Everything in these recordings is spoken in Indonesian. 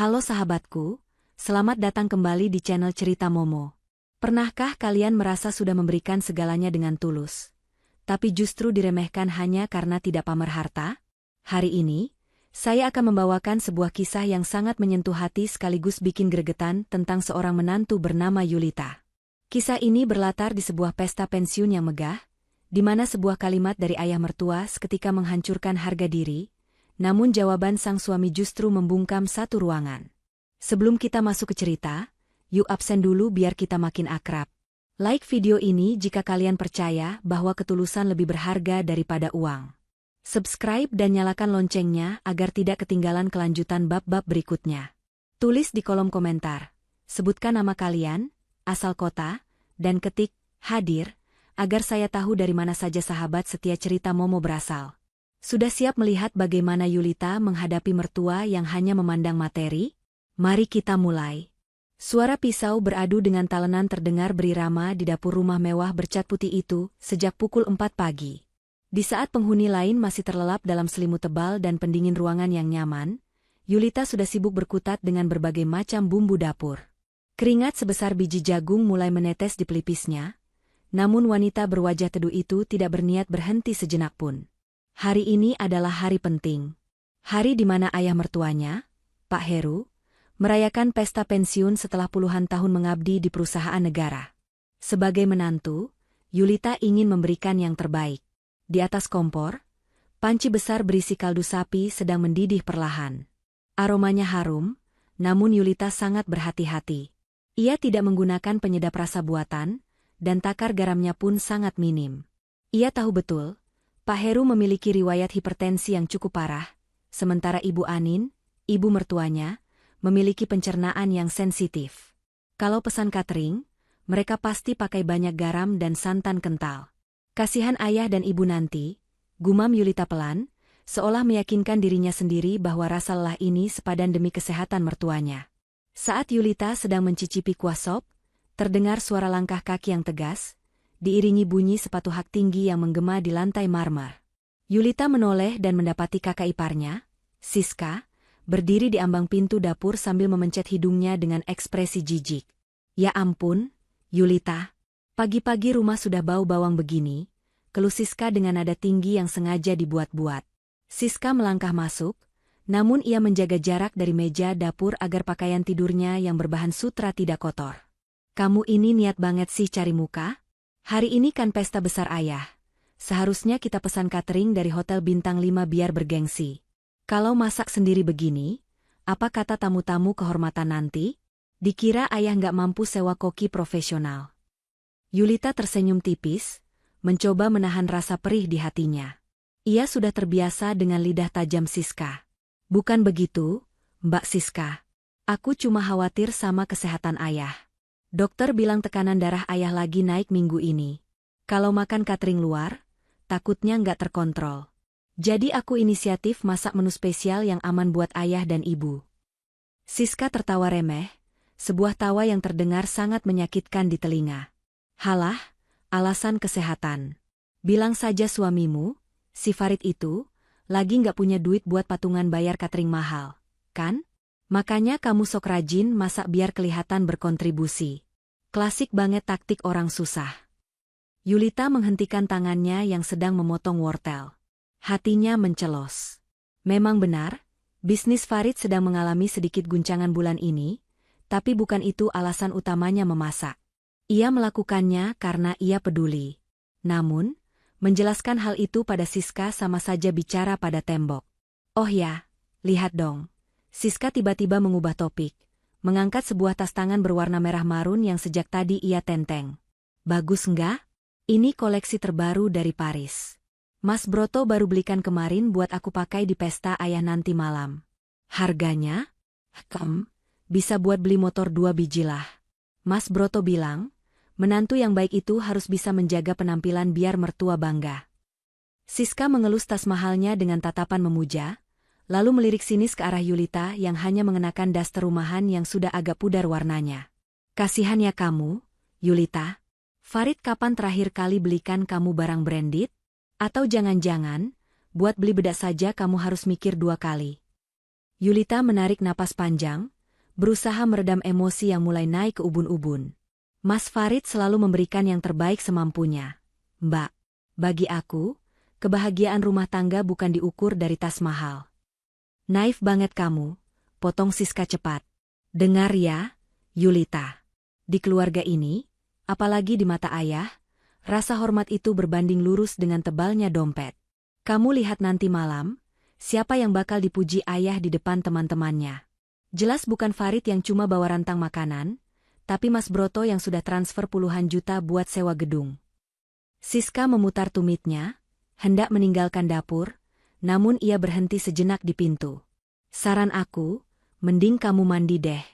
Halo sahabatku, selamat datang kembali di channel Cerita Momo. Pernahkah kalian merasa sudah memberikan segalanya dengan tulus, tapi justru diremehkan hanya karena tidak pamer harta? Hari ini, saya akan membawakan sebuah kisah yang sangat menyentuh hati sekaligus bikin gregetan tentang seorang menantu bernama Yulita. Kisah ini berlatar di sebuah pesta pensiun yang megah, di mana sebuah kalimat dari ayah mertua seketika menghancurkan harga diri. Namun jawaban sang suami justru membungkam satu ruangan. Sebelum kita masuk ke cerita, yuk absen dulu biar kita makin akrab. Like video ini jika kalian percaya bahwa ketulusan lebih berharga daripada uang. Subscribe dan nyalakan loncengnya agar tidak ketinggalan kelanjutan bab-bab berikutnya. Tulis di kolom komentar, sebutkan nama kalian, asal kota, dan ketik hadir, agar saya tahu dari mana saja sahabat setia Cerita Momo berasal. Sudah siap melihat bagaimana Yulita menghadapi mertua yang hanya memandang materi? Mari kita mulai. Suara pisau beradu dengan talenan terdengar berirama di dapur rumah mewah bercat putih itu sejak pukul 4 pagi. Di saat penghuni lain masih terlelap dalam selimut tebal dan pendingin ruangan yang nyaman, Yulita sudah sibuk berkutat dengan berbagai macam bumbu dapur. Keringat sebesar biji jagung mulai menetes di pelipisnya, namun wanita berwajah teduh itu tidak berniat berhenti sejenak pun. Hari ini adalah hari penting. Hari di mana ayah mertuanya, Pak Heru, merayakan pesta pensiun setelah puluhan tahun mengabdi di perusahaan negara. Sebagai menantu, Yulita ingin memberikan yang terbaik. Di atas kompor, panci besar berisi kaldu sapi sedang mendidih perlahan. Aromanya harum, namun Yulita sangat berhati-hati. Ia tidak menggunakan penyedap rasa buatan, dan takar garamnya pun sangat minim. Ia tahu betul, Pak Heru memiliki riwayat hipertensi yang cukup parah, sementara Ibu Anin, ibu mertuanya, memiliki pencernaan yang sensitif. Kalau pesan catering, mereka pasti pakai banyak garam dan santan kental. Kasihan ayah dan ibu nanti, gumam Yulita pelan, seolah meyakinkan dirinya sendiri bahwa rasa lelah ini sepadan demi kesehatan mertuanya. Saat Yulita sedang mencicipi kuah sop, terdengar suara langkah kaki yang tegas, diiringi bunyi sepatu hak tinggi yang menggema di lantai marmer. Yulita menoleh dan mendapati kakak iparnya, Siska, berdiri di ambang pintu dapur sambil memencet hidungnya dengan ekspresi jijik. Ya ampun, Yulita, pagi-pagi rumah sudah bau bawang begini, keluh Siska dengan nada tinggi yang sengaja dibuat-buat. Siska melangkah masuk, namun ia menjaga jarak dari meja dapur agar pakaian tidurnya yang berbahan sutra tidak kotor. Kamu ini niat banget sih cari muka? Hari ini kan pesta besar ayah. Seharusnya kita pesan catering dari hotel bintang 5 biar bergengsi. Kalau masak sendiri begini, apa kata tamu-tamu kehormatan nanti? Dikira ayah nggak mampu sewa koki profesional. Yulita tersenyum tipis, mencoba menahan rasa perih di hatinya. Ia sudah terbiasa dengan lidah tajam Siska. Bukan begitu, Mbak Siska. Aku cuma khawatir sama kesehatan ayah. Dokter bilang tekanan darah ayah lagi naik minggu ini. Kalau makan catering luar, takutnya nggak terkontrol. Jadi aku inisiatif masak menu spesial yang aman buat ayah dan ibu. Siska tertawa remeh, sebuah tawa yang terdengar sangat menyakitkan di telinga. Halah, alasan kesehatan. Bilang saja suamimu, si Farid itu, lagi nggak punya duit buat patungan bayar catering mahal, kan? Makanya kamu sok rajin masak biar kelihatan berkontribusi. Klasik banget taktik orang susah. Yulita menghentikan tangannya yang sedang memotong wortel. Hatinya mencelos. Memang benar, bisnis Farid sedang mengalami sedikit guncangan bulan ini, tapi bukan itu alasan utamanya memasak. Ia melakukannya karena ia peduli. Namun, menjelaskan hal itu pada Siska sama saja bicara pada tembok. Oh ya, lihat dong. Siska tiba-tiba mengubah topik, mengangkat sebuah tas tangan berwarna merah marun yang sejak tadi ia tenteng. Bagus nggak? Ini koleksi terbaru dari Paris. Mas Broto baru belikan kemarin buat aku pakai di pesta ayah nanti malam. Harganya? Bisa buat beli motor 2 biji lah. Mas Broto bilang, menantu yang baik itu harus bisa menjaga penampilan biar mertua bangga. Siska mengelus tas mahalnya dengan tatapan memuja, lalu melirik sinis ke arah Yulita yang hanya mengenakan daster rumahan yang sudah agak pudar warnanya. Kasihan ya kamu, Yulita. Farid kapan terakhir kali belikan kamu barang branded? Atau jangan-jangan, buat beli bedak saja kamu harus mikir 2 kali. Yulita menarik napas panjang, berusaha meredam emosi yang mulai naik ke ubun-ubun. Mas Farid selalu memberikan yang terbaik semampunya. Mbak, bagi aku, kebahagiaan rumah tangga bukan diukur dari tas mahal. Naif banget kamu, potong Siska cepat. Dengar ya, Yulita. Di keluarga ini, apalagi di mata ayah, rasa hormat itu berbanding lurus dengan tebalnya dompet. Kamu lihat nanti malam, siapa yang bakal dipuji ayah di depan teman-temannya. Jelas bukan Farid yang cuma bawa rantang makanan, tapi Mas Broto yang sudah transfer puluhan juta buat sewa gedung. Siska memutar tumitnya, hendak meninggalkan dapur, namun ia berhenti sejenak di pintu. Saran aku, mending kamu mandi deh.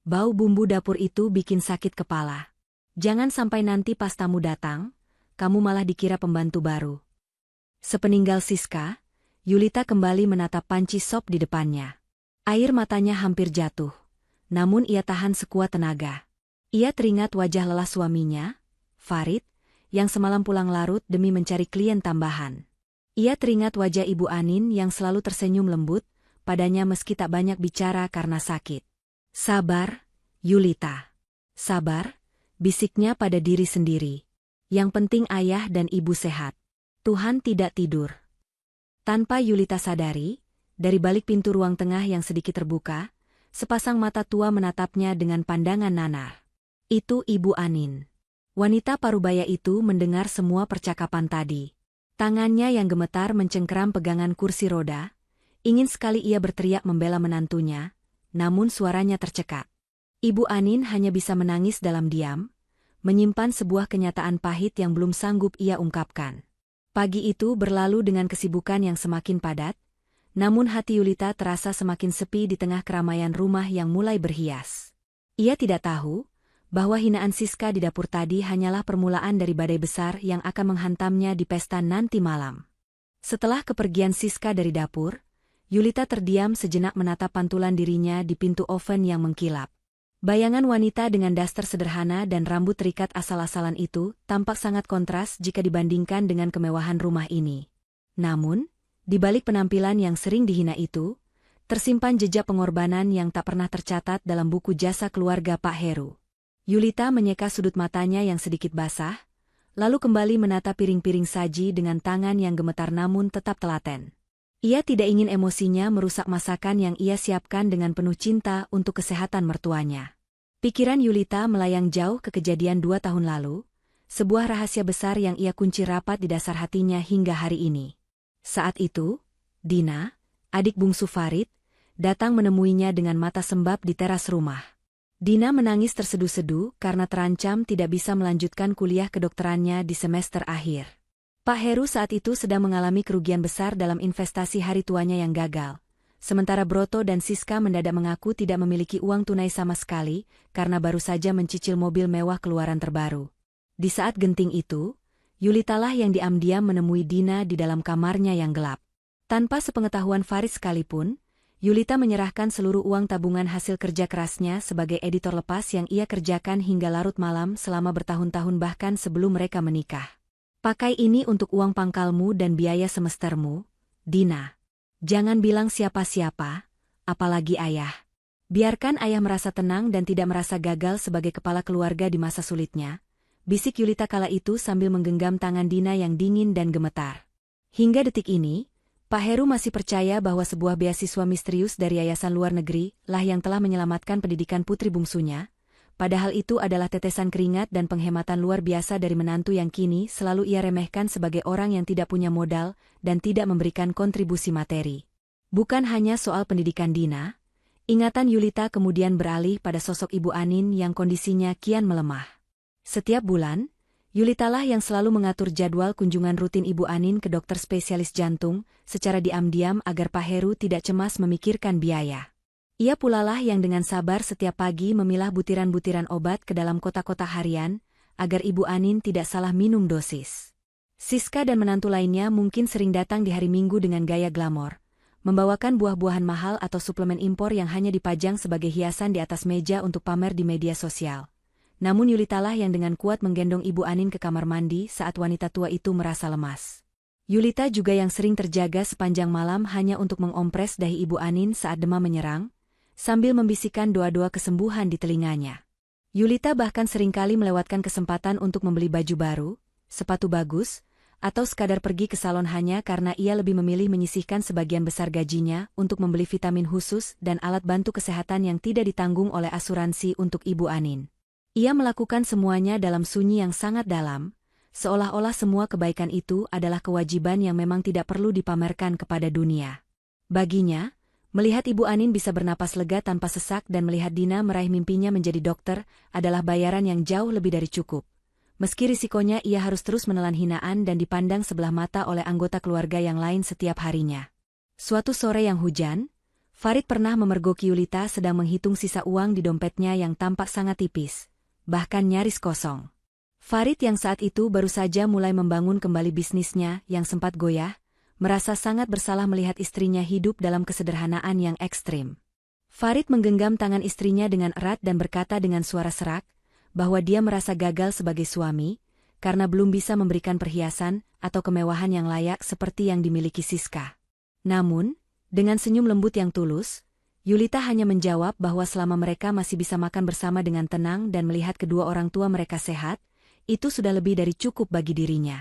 Bau bumbu dapur itu bikin sakit kepala. Jangan sampai nanti pas tamu datang, kamu malah dikira pembantu baru. Sepeninggal Siska, Yulita kembali menatap panci sop di depannya. Air matanya hampir jatuh, namun ia tahan sekuat tenaga. Ia teringat wajah lelah suaminya, Farid, yang semalam pulang larut demi mencari klien tambahan. Ia teringat wajah Ibu Anin yang selalu tersenyum lembut padanya meski tak banyak bicara karena sakit. Sabar, Yulita. Sabar, bisiknya pada diri sendiri. Yang penting ayah dan ibu sehat. Tuhan tidak tidur. Tanpa Yulita sadari, dari balik pintu ruang tengah yang sedikit terbuka, sepasang mata tua menatapnya dengan pandangan nanar. Itu Ibu Anin. Wanita parubaya itu mendengar semua percakapan tadi. Tangannya yang gemetar mencengkeram pegangan kursi roda. Ingin sekali ia berteriak membela menantunya, namun suaranya tercekat. Ibu Anin hanya bisa menangis dalam diam, menyimpan sebuah kenyataan pahit yang belum sanggup ia ungkapkan. Pagi itu berlalu dengan kesibukan yang semakin padat, namun hati Yulita terasa semakin sepi di tengah keramaian rumah yang mulai berhias. Ia tidak tahu bahwa hinaan Siska di dapur tadi hanyalah permulaan dari badai besar yang akan menghantamnya di pesta nanti malam. Setelah kepergian Siska dari dapur, Yulita terdiam sejenak menatap pantulan dirinya di pintu oven yang mengkilap. Bayangan wanita dengan daster sederhana dan rambut terikat asal-asalan itu tampak sangat kontras jika dibandingkan dengan kemewahan rumah ini. Namun, di balik penampilan yang sering dihina itu, tersimpan jejak pengorbanan yang tak pernah tercatat dalam buku jasa keluarga Pak Heru. Yulita menyeka sudut matanya yang sedikit basah, lalu kembali menata piring-piring saji dengan tangan yang gemetar namun tetap telaten. Ia tidak ingin emosinya merusak masakan yang ia siapkan dengan penuh cinta untuk kesehatan mertuanya. Pikiran Yulita melayang jauh ke kejadian 2 tahun lalu, sebuah rahasia besar yang ia kunci rapat di dasar hatinya hingga hari ini. Saat itu, Dina, adik bungsu Farid, datang menemuinya dengan mata sembab di teras rumah. Dina menangis terseduh-seduh karena terancam tidak bisa melanjutkan kuliah kedokterannya di semester akhir. Pak Heru saat itu sedang mengalami kerugian besar dalam investasi hari tuanya yang gagal. Sementara Broto dan Siska mendadak mengaku tidak memiliki uang tunai sama sekali karena baru saja mencicil mobil mewah keluaran terbaru. Di saat genting itu, Yulitalah yang diam-diam menemui Dina di dalam kamarnya yang gelap. Tanpa sepengetahuan Farid sekalipun, Yulita menyerahkan seluruh uang tabungan hasil kerja kerasnya sebagai editor lepas yang ia kerjakan hingga larut malam selama bertahun-tahun bahkan sebelum mereka menikah. Pakai ini untuk uang pangkalmu dan biaya semestermu, Dina. Jangan bilang siapa-siapa, apalagi ayah. Biarkan ayah merasa tenang dan tidak merasa gagal sebagai kepala keluarga di masa sulitnya, bisik Yulita kala itu sambil menggenggam tangan Dina yang dingin dan gemetar. Hingga detik ini, Pak Heru masih percaya bahwa sebuah beasiswa misterius dari yayasan luar negeri lah yang telah menyelamatkan pendidikan putri bungsunya, padahal itu adalah tetesan keringat dan penghematan luar biasa dari menantu yang kini selalu ia remehkan sebagai orang yang tidak punya modal dan tidak memberikan kontribusi materi. Bukan hanya soal pendidikan Dina, ingatan Yulita kemudian beralih pada sosok Ibu Anin yang kondisinya kian melemah. Setiap bulan, Yulitalah yang selalu mengatur jadwal kunjungan rutin Ibu Anin ke dokter spesialis jantung, secara diam-diam agar Pak Heru tidak cemas memikirkan biaya. Ia pulalah yang dengan sabar setiap pagi memilah butiran-butiran obat ke dalam kotak-kotak harian, agar Ibu Anin tidak salah minum dosis. Siska dan menantu lainnya mungkin sering datang di hari Minggu dengan gaya glamor, membawakan buah-buahan mahal atau suplemen impor yang hanya dipajang sebagai hiasan di atas meja untuk pamer di media sosial. Namun Yulitalah yang dengan kuat menggendong Ibu Anin ke kamar mandi saat wanita tua itu merasa lemas. Yulita juga yang sering terjaga sepanjang malam hanya untuk mengompres dahi Ibu Anin saat demam menyerang, sambil membisikkan doa-doa kesembuhan di telinganya. Yulita bahkan seringkali melewatkan kesempatan untuk membeli baju baru, sepatu bagus, atau sekadar pergi ke salon hanya karena ia lebih memilih menyisihkan sebagian besar gajinya untuk membeli vitamin khusus dan alat bantu kesehatan yang tidak ditanggung oleh asuransi untuk Ibu Anin. Ia melakukan semuanya dalam sunyi yang sangat dalam, seolah-olah semua kebaikan itu adalah kewajiban yang memang tidak perlu dipamerkan kepada dunia. Baginya, melihat Ibu Anin bisa bernapas lega tanpa sesak dan melihat Dina meraih mimpinya menjadi dokter adalah bayaran yang jauh lebih dari cukup. Meski risikonya ia harus terus menelan hinaan dan dipandang sebelah mata oleh anggota keluarga yang lain setiap harinya. Suatu sore yang hujan, Farid pernah memergoki Yulita sedang menghitung sisa uang di dompetnya yang tampak sangat tipis, bahkan nyaris kosong. Farid yang saat itu baru saja mulai membangun kembali bisnisnya yang sempat goyah, merasa sangat bersalah melihat istrinya hidup dalam kesederhanaan yang ekstrim. Farid menggenggam tangan istrinya dengan erat dan berkata dengan suara serak, bahwa dia merasa gagal sebagai suami, karena belum bisa memberikan perhiasan atau kemewahan yang layak seperti yang dimiliki Siska. Namun, dengan senyum lembut yang tulus, Yulita hanya menjawab bahwa selama mereka masih bisa makan bersama dengan tenang dan melihat kedua orang tua mereka sehat, itu sudah lebih dari cukup bagi dirinya.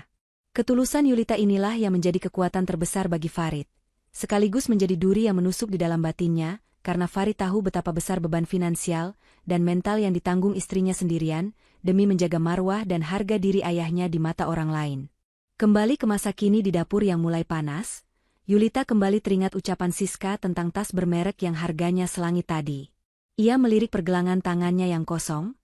Ketulusan Yulita inilah yang menjadi kekuatan terbesar bagi Farid, sekaligus menjadi duri yang menusuk di dalam batinnya, karena Farid tahu betapa besar beban finansial dan mental yang ditanggung istrinya sendirian, demi menjaga marwah dan harga diri ayahnya di mata orang lain. Kembali ke masa kini di dapur yang mulai panas, Yulita kembali teringat ucapan Siska tentang tas bermerek yang harganya selangit tadi. Ia melirik pergelangan tangannya yang kosong,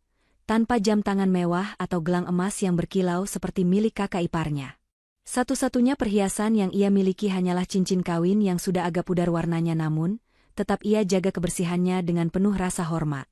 tanpa jam tangan mewah atau gelang emas yang berkilau seperti milik kakak iparnya. Satu-satunya perhiasan yang ia miliki hanyalah cincin kawin yang sudah agak pudar warnanya namun, tetap ia jaga kebersihannya dengan penuh rasa hormat.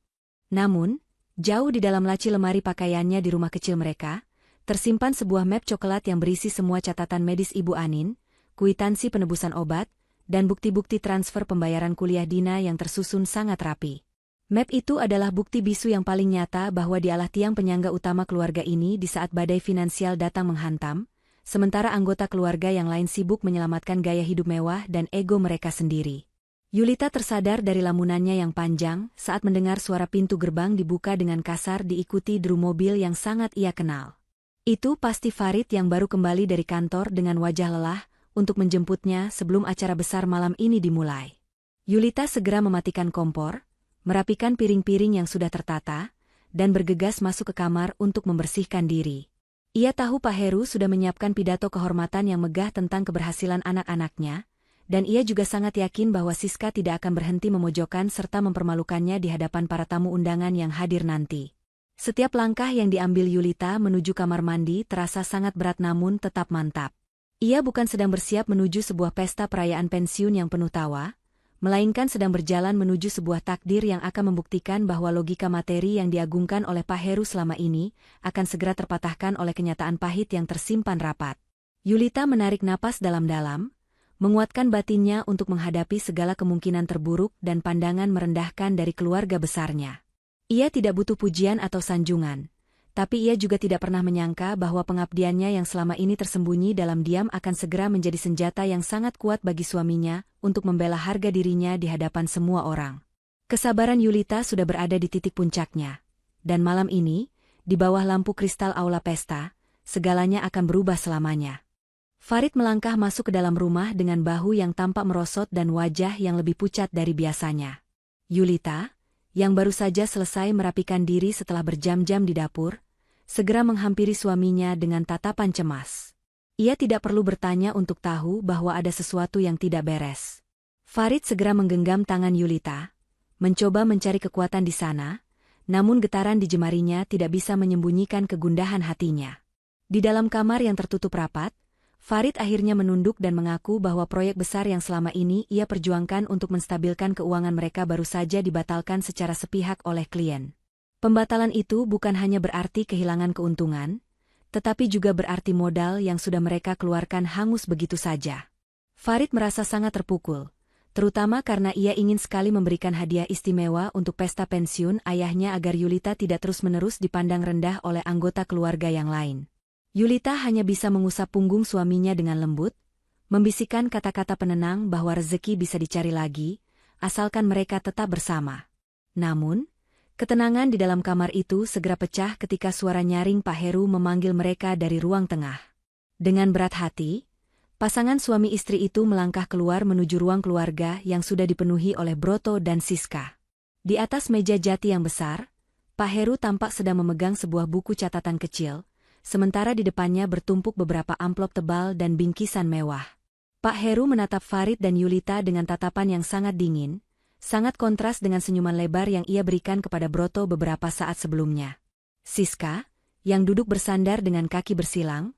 Namun, jauh di dalam laci lemari pakaiannya di rumah kecil mereka, tersimpan sebuah map coklat yang berisi semua catatan medis Ibu Anin, kwitansi penebusan obat, dan bukti-bukti transfer pembayaran kuliah Dina yang tersusun sangat rapi. Map itu adalah bukti bisu yang paling nyata bahwa dialah tiang penyangga utama keluarga ini di saat badai finansial datang menghantam, sementara anggota keluarga yang lain sibuk menyelamatkan gaya hidup mewah dan ego mereka sendiri. Yulita tersadar dari lamunannya yang panjang saat mendengar suara pintu gerbang dibuka dengan kasar diikuti deru mobil yang sangat ia kenal. Itu pasti Farid yang baru kembali dari kantor dengan wajah lelah untuk menjemputnya sebelum acara besar malam ini dimulai. Yulita segera mematikan kompor, merapikan piring-piring yang sudah tertata, dan bergegas masuk ke kamar untuk membersihkan diri. Ia tahu Pak Heru sudah menyiapkan pidato kehormatan yang megah tentang keberhasilan anak-anaknya, dan ia juga sangat yakin bahwa Siska tidak akan berhenti memojokkan serta mempermalukannya di hadapan para tamu undangan yang hadir nanti. Setiap langkah yang diambil Yulita menuju kamar mandi terasa sangat berat namun tetap mantap. Ia bukan sedang bersiap menuju sebuah pesta perayaan pensiun yang penuh tawa, melainkan sedang berjalan menuju sebuah takdir yang akan membuktikan bahwa logika materi yang diagungkan oleh Pak Heru selama ini akan segera terpatahkan oleh kenyataan pahit yang tersimpan rapat. Yulita menarik napas dalam-dalam, menguatkan batinnya untuk menghadapi segala kemungkinan terburuk dan pandangan merendahkan dari keluarga besarnya. Ia tidak butuh pujian atau sanjungan, tapi ia juga tidak pernah menyangka bahwa pengabdiannya yang selama ini tersembunyi dalam diam akan segera menjadi senjata yang sangat kuat bagi suaminya untuk membela harga dirinya di hadapan semua orang. Kesabaran Yulita sudah berada di titik puncaknya, dan malam ini, di bawah lampu kristal aula pesta, segalanya akan berubah selamanya. Farid melangkah masuk ke dalam rumah dengan bahu yang tampak merosot dan wajah yang lebih pucat dari biasanya. Yulita, yang baru saja selesai merapikan diri setelah berjam-jam di dapur, segera menghampiri suaminya dengan tatapan cemas. Ia tidak perlu bertanya untuk tahu bahwa ada sesuatu yang tidak beres. Farid segera menggenggam tangan Yulita, mencoba mencari kekuatan di sana, namun getaran di jemarinya tidak bisa menyembunyikan kegundahan hatinya. Di dalam kamar yang tertutup rapat, Farid akhirnya menunduk dan mengaku bahwa proyek besar yang selama ini ia perjuangkan untuk menstabilkan keuangan mereka baru saja dibatalkan secara sepihak oleh klien. Pembatalan itu bukan hanya berarti kehilangan keuntungan, tetapi juga berarti modal yang sudah mereka keluarkan hangus begitu saja. Farid merasa sangat terpukul, terutama karena ia ingin sekali memberikan hadiah istimewa untuk pesta pensiun ayahnya agar Yulita tidak terus-menerus dipandang rendah oleh anggota keluarga yang lain. Yulita hanya bisa mengusap punggung suaminya dengan lembut, membisikkan kata-kata penenang bahwa rezeki bisa dicari lagi, asalkan mereka tetap bersama. Namun, ketenangan di dalam kamar itu segera pecah ketika suara nyaring Pak Heru memanggil mereka dari ruang tengah. Dengan berat hati, pasangan suami istri itu melangkah keluar menuju ruang keluarga yang sudah dipenuhi oleh Broto dan Siska. Di atas meja jati yang besar, Pak Heru tampak sedang memegang sebuah buku catatan kecil, sementara di depannya bertumpuk beberapa amplop tebal dan bingkisan mewah. Pak Heru menatap Farid dan Yulita dengan tatapan yang sangat dingin, sangat kontras dengan senyuman lebar yang ia berikan kepada Broto beberapa saat sebelumnya. Siska, yang duduk bersandar dengan kaki bersilang,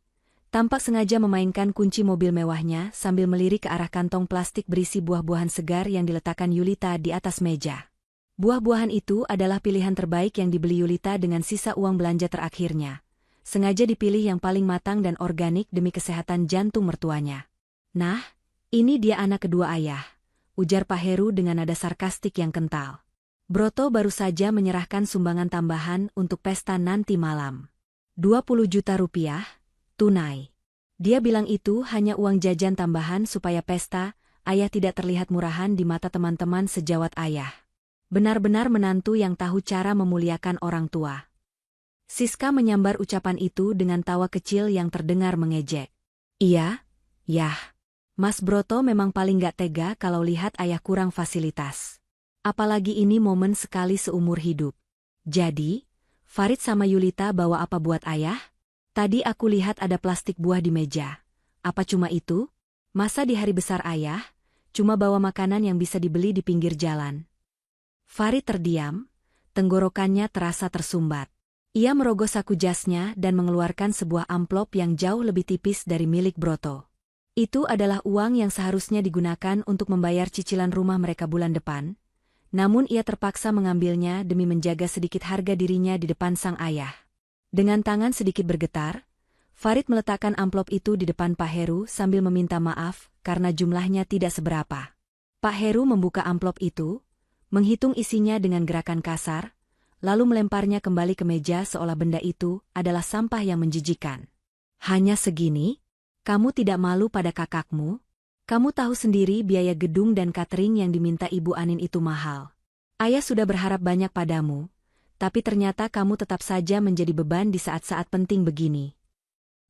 tampak sengaja memainkan kunci mobil mewahnya sambil melirik ke arah kantong plastik berisi buah-buahan segar yang diletakkan Yulita di atas meja. Buah-buahan itu adalah pilihan terbaik yang dibeli Yulita dengan sisa uang belanja terakhirnya. Sengaja dipilih yang paling matang dan organik demi kesehatan jantung mertuanya. "Nah, ini dia anak kedua ayah," ujar Pak Heru dengan nada sarkastik yang kental. Broto baru saja menyerahkan sumbangan tambahan untuk pesta nanti malam. 20 juta rupiah, tunai. Dia bilang itu hanya uang jajan tambahan supaya pesta ayah tidak terlihat murahan di mata teman-teman sejawat ayah. Benar-benar menantu yang tahu cara memuliakan orang tua. Siska menyambar ucapan itu dengan tawa kecil yang terdengar mengejek. "Iya, yah. Mas Broto memang paling gak tega kalau lihat ayah kurang fasilitas. Apalagi ini momen sekali seumur hidup. Jadi, Farid sama Yulita bawa apa buat ayah? Tadi aku lihat ada plastik buah di meja. Apa cuma itu? Masa di hari besar ayah, cuma bawa makanan yang bisa dibeli di pinggir jalan?" Farid terdiam, tenggorokannya terasa tersumbat. Ia merogoh saku jasnya dan mengeluarkan sebuah amplop yang jauh lebih tipis dari milik Broto. Itu adalah uang yang seharusnya digunakan untuk membayar cicilan rumah mereka bulan depan, namun ia terpaksa mengambilnya demi menjaga sedikit harga dirinya di depan sang ayah. Dengan tangan sedikit bergetar, Farid meletakkan amplop itu di depan Pak Heru sambil meminta maaf karena jumlahnya tidak seberapa. Pak Heru membuka amplop itu, menghitung isinya dengan gerakan kasar, lalu melemparnya kembali ke meja seolah benda itu adalah sampah yang menjijikan. "Hanya segini? Kamu tidak malu pada kakakmu? Kamu tahu sendiri biaya gedung dan catering yang diminta Ibu Anin itu mahal. Ayah sudah berharap banyak padamu, tapi ternyata kamu tetap saja menjadi beban di saat-saat penting begini."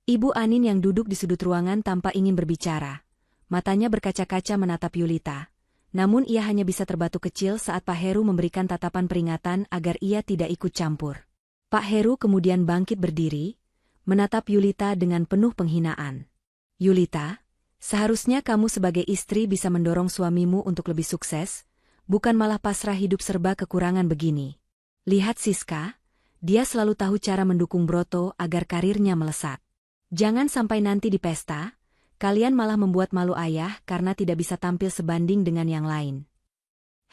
Ibu Anin yang duduk di sudut ruangan tampak ingin berbicara. Matanya berkaca-kaca menatap Yulita. Namun ia hanya bisa terbatuk kecil saat Pak Heru memberikan tatapan peringatan agar ia tidak ikut campur. Pak Heru kemudian bangkit berdiri, menatap Yulita dengan penuh penghinaan. "Yulita, seharusnya kamu sebagai istri bisa mendorong suamimu untuk lebih sukses, bukan malah pasrah hidup serba kekurangan begini. Lihat Siska, dia selalu tahu cara mendukung Broto agar karirnya melesat. Jangan sampai nanti di pesta, kalian malah membuat malu ayah karena tidak bisa tampil sebanding dengan yang lain."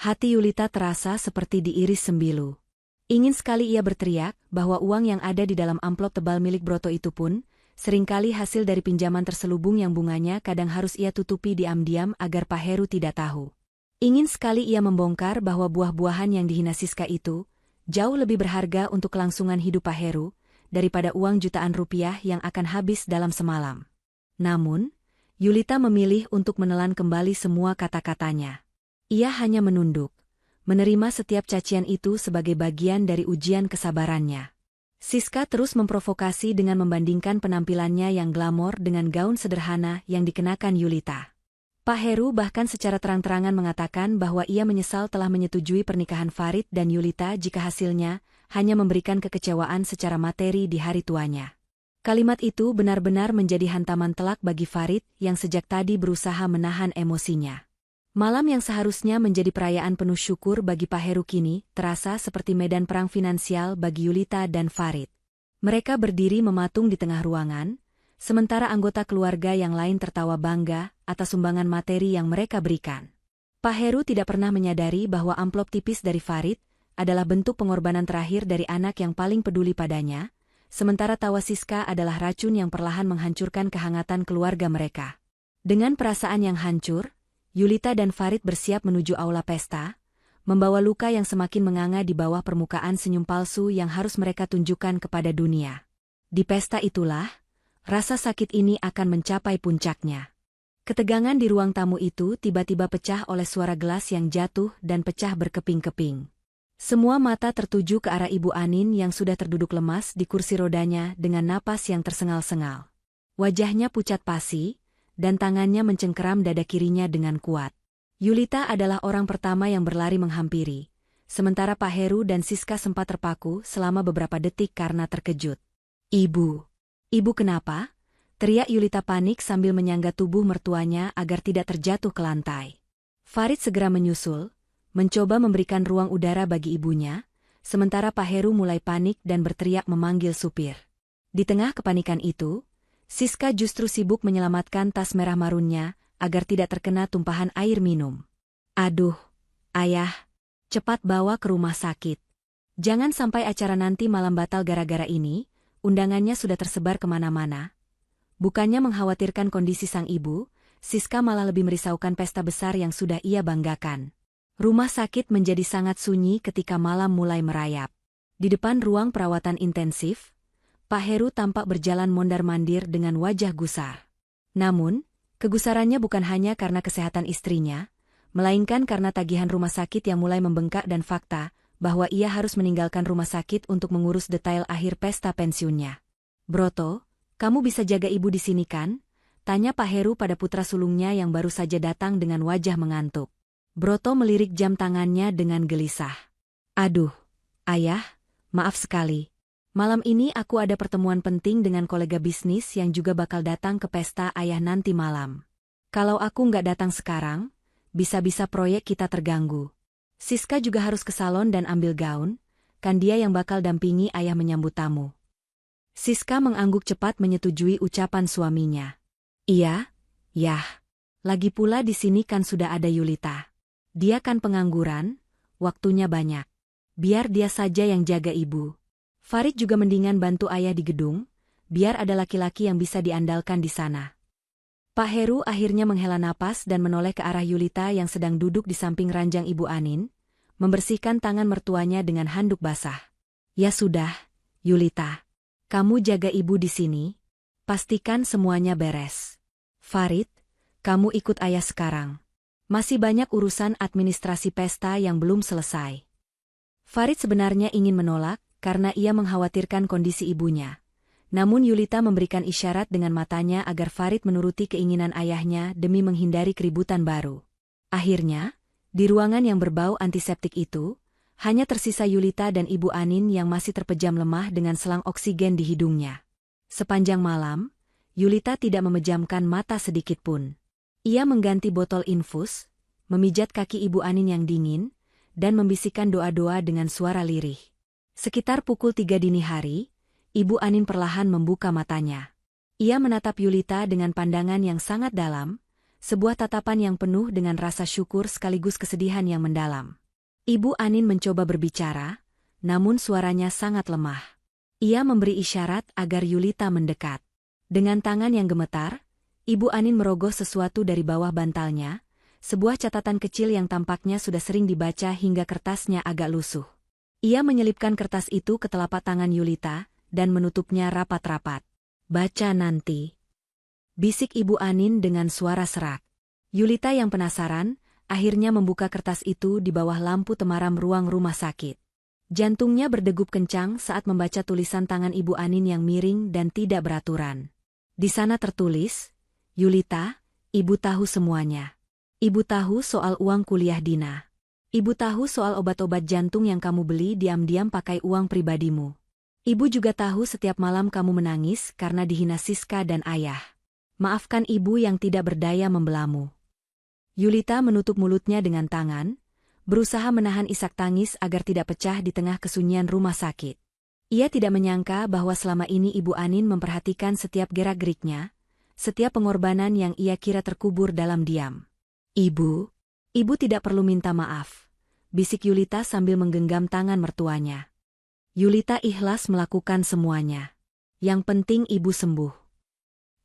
Hati Yulita terasa seperti diiris sembilu. Ingin sekali ia berteriak bahwa uang yang ada di dalam amplop tebal milik Broto itu pun, seringkali hasil dari pinjaman terselubung yang bunganya kadang harus ia tutupi diam-diam agar Pak Heru tidak tahu. Ingin sekali ia membongkar bahwa buah-buahan yang dihina Siska itu, jauh lebih berharga untuk kelangsungan hidup Pak Heru, daripada uang jutaan rupiah yang akan habis dalam semalam. Namun, Yulita memilih untuk menelan kembali semua kata-katanya. Ia hanya menunduk, menerima setiap cacian itu sebagai bagian dari ujian kesabarannya. Siska terus memprovokasi dengan membandingkan penampilannya yang glamor dengan gaun sederhana yang dikenakan Yulita. Pak Heru bahkan secara terang-terangan mengatakan bahwa ia menyesal telah menyetujui pernikahan Farid dan Yulita jika hasilnya hanya memberikan kekecewaan secara materi di hari tuanya. Kalimat itu benar-benar menjadi hantaman telak bagi Farid yang sejak tadi berusaha menahan emosinya. Malam yang seharusnya menjadi perayaan penuh syukur bagi Pak Heru kini terasa seperti medan perang finansial bagi Yulita dan Farid. Mereka berdiri mematung di tengah ruangan, sementara anggota keluarga yang lain tertawa bangga atas sumbangan materi yang mereka berikan. Pak Heru tidak pernah menyadari bahwa amplop tipis dari Farid adalah bentuk pengorbanan terakhir dari anak yang paling peduli padanya, sementara tawa Siska adalah racun yang perlahan menghancurkan kehangatan keluarga mereka. Dengan perasaan yang hancur, Yulita dan Farid bersiap menuju aula pesta, membawa luka yang semakin menganga di bawah permukaan senyum palsu yang harus mereka tunjukkan kepada dunia. Di pesta itulah, Rasa sakit ini akan mencapai puncaknya. Ketegangan di ruang tamu itu tiba-tiba pecah oleh suara gelas yang jatuh dan pecah berkeping-keping. Semua mata tertuju ke arah Ibu Anin yang sudah terduduk lemas di kursi rodanya dengan napas yang tersengal-sengal. Wajahnya pucat pasi, dan tangannya mencengkeram dada kirinya dengan kuat. Yulita adalah orang pertama yang berlari menghampiri, sementara Pak Heru dan Siska sempat terpaku selama beberapa detik karena terkejut. Ibu! Ibu kenapa? Teriak Yulita panik sambil menyangga tubuh mertuanya agar tidak terjatuh ke lantai. Farid segera menyusul, mencoba memberikan ruang udara bagi ibunya, sementara Pak Heru mulai panik dan berteriak memanggil supir. Di tengah kepanikan itu, Siska justru sibuk menyelamatkan tas merah marunnya agar tidak terkena tumpahan air minum. Aduh, ayah, cepat bawa ke rumah sakit. Jangan sampai acara nanti malam batal gara-gara ini. Undangannya sudah tersebar kemana-mana. Bukannya mengkhawatirkan kondisi sang ibu, Siska malah lebih merisaukan pesta besar yang sudah ia banggakan. Rumah sakit menjadi sangat sunyi ketika malam mulai merayap. Di depan ruang perawatan intensif, Pak Heru tampak berjalan mondar-mandir dengan wajah gusar. Namun, kegusarannya bukan hanya karena kesehatan istrinya, melainkan karena tagihan rumah sakit yang mulai membengkak dan fakta bahwa ia harus meninggalkan rumah sakit untuk mengurus detail akhir pesta pensiunnya. Broto, kamu bisa jaga ibu di sini kan? Tanya Pak Heru pada putra sulungnya yang baru saja datang dengan wajah mengantuk. Broto melirik jam tangannya dengan gelisah. Aduh, ayah, maaf sekali. Malam ini aku ada pertemuan penting dengan kolega bisnis yang juga bakal datang ke pesta ayah nanti malam. Kalau aku nggak datang sekarang, bisa-bisa proyek kita terganggu. Siska juga harus ke salon dan ambil gaun, kan dia yang bakal dampingi ayah menyambut tamu. Siska mengangguk cepat menyetujui ucapan suaminya. Iya, yah. Lagi pula di sini kan sudah ada Yulita. Dia kan pengangguran, waktunya banyak. Biar dia saja yang jaga ibu. Farid juga mendingan bantu ayah di gedung, biar ada laki-laki yang bisa diandalkan di sana. Pak Heru akhirnya menghela napas dan menoleh ke arah Yulita yang sedang duduk di samping ranjang Ibu Anin, membersihkan tangan mertuanya dengan handuk basah. Ya sudah, Yulita. Kamu jaga ibu di sini. Pastikan semuanya beres. Farid, kamu ikut ayah sekarang. Masih banyak urusan administrasi pesta yang belum selesai. Farid sebenarnya ingin menolak karena ia mengkhawatirkan kondisi ibunya. Namun Yulita memberikan isyarat dengan matanya agar Farid menuruti keinginan ayahnya demi menghindari keributan baru. Akhirnya, di ruangan yang berbau antiseptik itu, hanya tersisa Yulita dan Ibu Anin yang masih terpejam lemah dengan selang oksigen di hidungnya. Sepanjang malam, Yulita tidak memejamkan mata sedikit pun. Ia mengganti botol infus, memijat kaki Ibu Anin yang dingin, dan membisikkan doa-doa dengan suara lirih. Sekitar pukul 3 dini hari, Ibu Anin perlahan membuka matanya. Ia menatap Yulita dengan pandangan yang sangat dalam, sebuah tatapan yang penuh dengan rasa syukur sekaligus kesedihan yang mendalam. Ibu Anin mencoba berbicara, namun suaranya sangat lemah. Ia memberi isyarat agar Yulita mendekat. Dengan tangan yang gemetar, Ibu Anin merogoh sesuatu dari bawah bantalnya, sebuah catatan kecil yang tampaknya sudah sering dibaca hingga kertasnya agak lusuh. Ia menyelipkan kertas itu ke telapak tangan Yulita, dan menutupnya rapat-rapat. Baca nanti. Bisik Ibu Anin dengan suara serak. Yulita yang penasaran, akhirnya membuka kertas itu di bawah lampu temaram ruang rumah sakit. Jantungnya berdegup kencang saat membaca tulisan tangan Ibu Anin yang miring dan tidak beraturan. Di sana tertulis, Yulita, Ibu tahu semuanya. Ibu tahu soal uang kuliah Dina. Ibu tahu soal obat-obat jantung yang kamu beli diam-diam pakai uang pribadimu. Ibu juga tahu setiap malam kamu menangis karena dihina Siska dan ayah. Maafkan ibu yang tidak berdaya membelamu. Yulita menutup mulutnya dengan tangan, berusaha menahan isak tangis agar tidak pecah di tengah kesunyian rumah sakit. Ia tidak menyangka bahwa selama ini Ibu Anin memperhatikan setiap gerak-geriknya, setiap pengorbanan yang ia kira terkubur dalam diam. Ibu tidak perlu minta maaf, bisik Yulita sambil menggenggam tangan mertuanya. Yulita ikhlas melakukan semuanya. Yang penting ibu sembuh.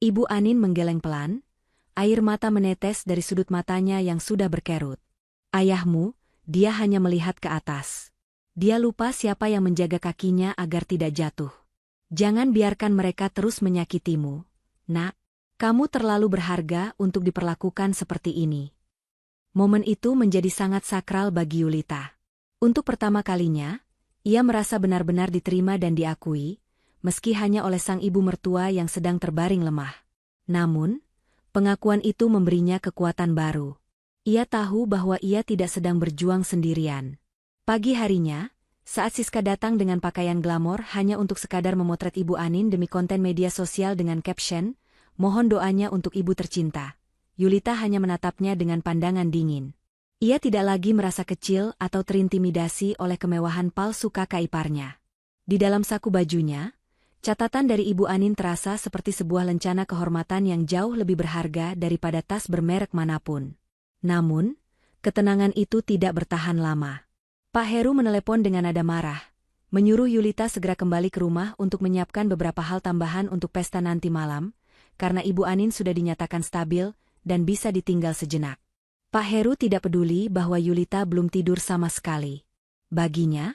Ibu Anin menggeleng pelan, air mata menetes dari sudut matanya yang sudah berkerut. Ayahmu, dia hanya melihat ke atas. Dia lupa siapa yang menjaga kakinya agar tidak jatuh. Jangan biarkan mereka terus menyakitimu, "Nak, kamu terlalu berharga untuk diperlakukan seperti ini." Momen itu menjadi sangat sakral bagi Yulita. Untuk pertama kalinya, ia merasa benar-benar diterima dan diakui, meski hanya oleh sang ibu mertua yang sedang terbaring lemah. Namun, pengakuan itu memberinya kekuatan baru. Ia tahu bahwa ia tidak sedang berjuang sendirian. Pagi harinya, saat Siska datang dengan pakaian glamor hanya untuk sekadar memotret Ibu Anin demi konten media sosial dengan caption, "Mohon doanya untuk ibu tercinta," Yulita hanya menatapnya dengan pandangan dingin. Ia tidak lagi merasa kecil atau terintimidasi oleh kemewahan palsu kakak iparnya. Di dalam saku bajunya, catatan dari Ibu Anin terasa seperti sebuah lencana kehormatan yang jauh lebih berharga daripada tas bermerek manapun. Namun, ketenangan itu tidak bertahan lama. Pak Heru menelepon dengan nada marah, menyuruh Yulita segera kembali ke rumah untuk menyiapkan beberapa hal tambahan untuk pesta nanti malam, karena Ibu Anin sudah dinyatakan stabil dan bisa ditinggal sejenak. Pak Heru tidak peduli bahwa Yulita belum tidur sama sekali. Baginya,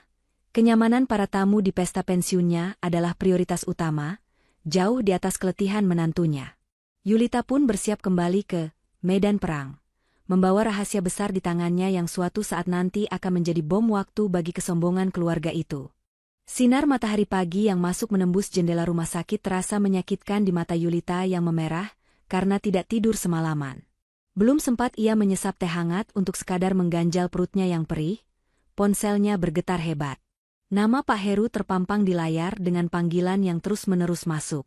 kenyamanan para tamu di pesta pensiunnya adalah prioritas utama, jauh di atas keletihan menantunya. Yulita pun bersiap kembali ke medan perang, membawa rahasia besar di tangannya yang suatu saat nanti akan menjadi bom waktu bagi kesombongan keluarga itu. Sinar matahari pagi yang masuk menembus jendela rumah sakit terasa menyakitkan di mata Yulita yang memerah karena tidak tidur semalaman. Belum sempat ia menyesap teh hangat untuk sekadar mengganjal perutnya yang perih, ponselnya bergetar hebat. Nama Pak Heru terpampang di layar dengan panggilan yang terus-menerus masuk.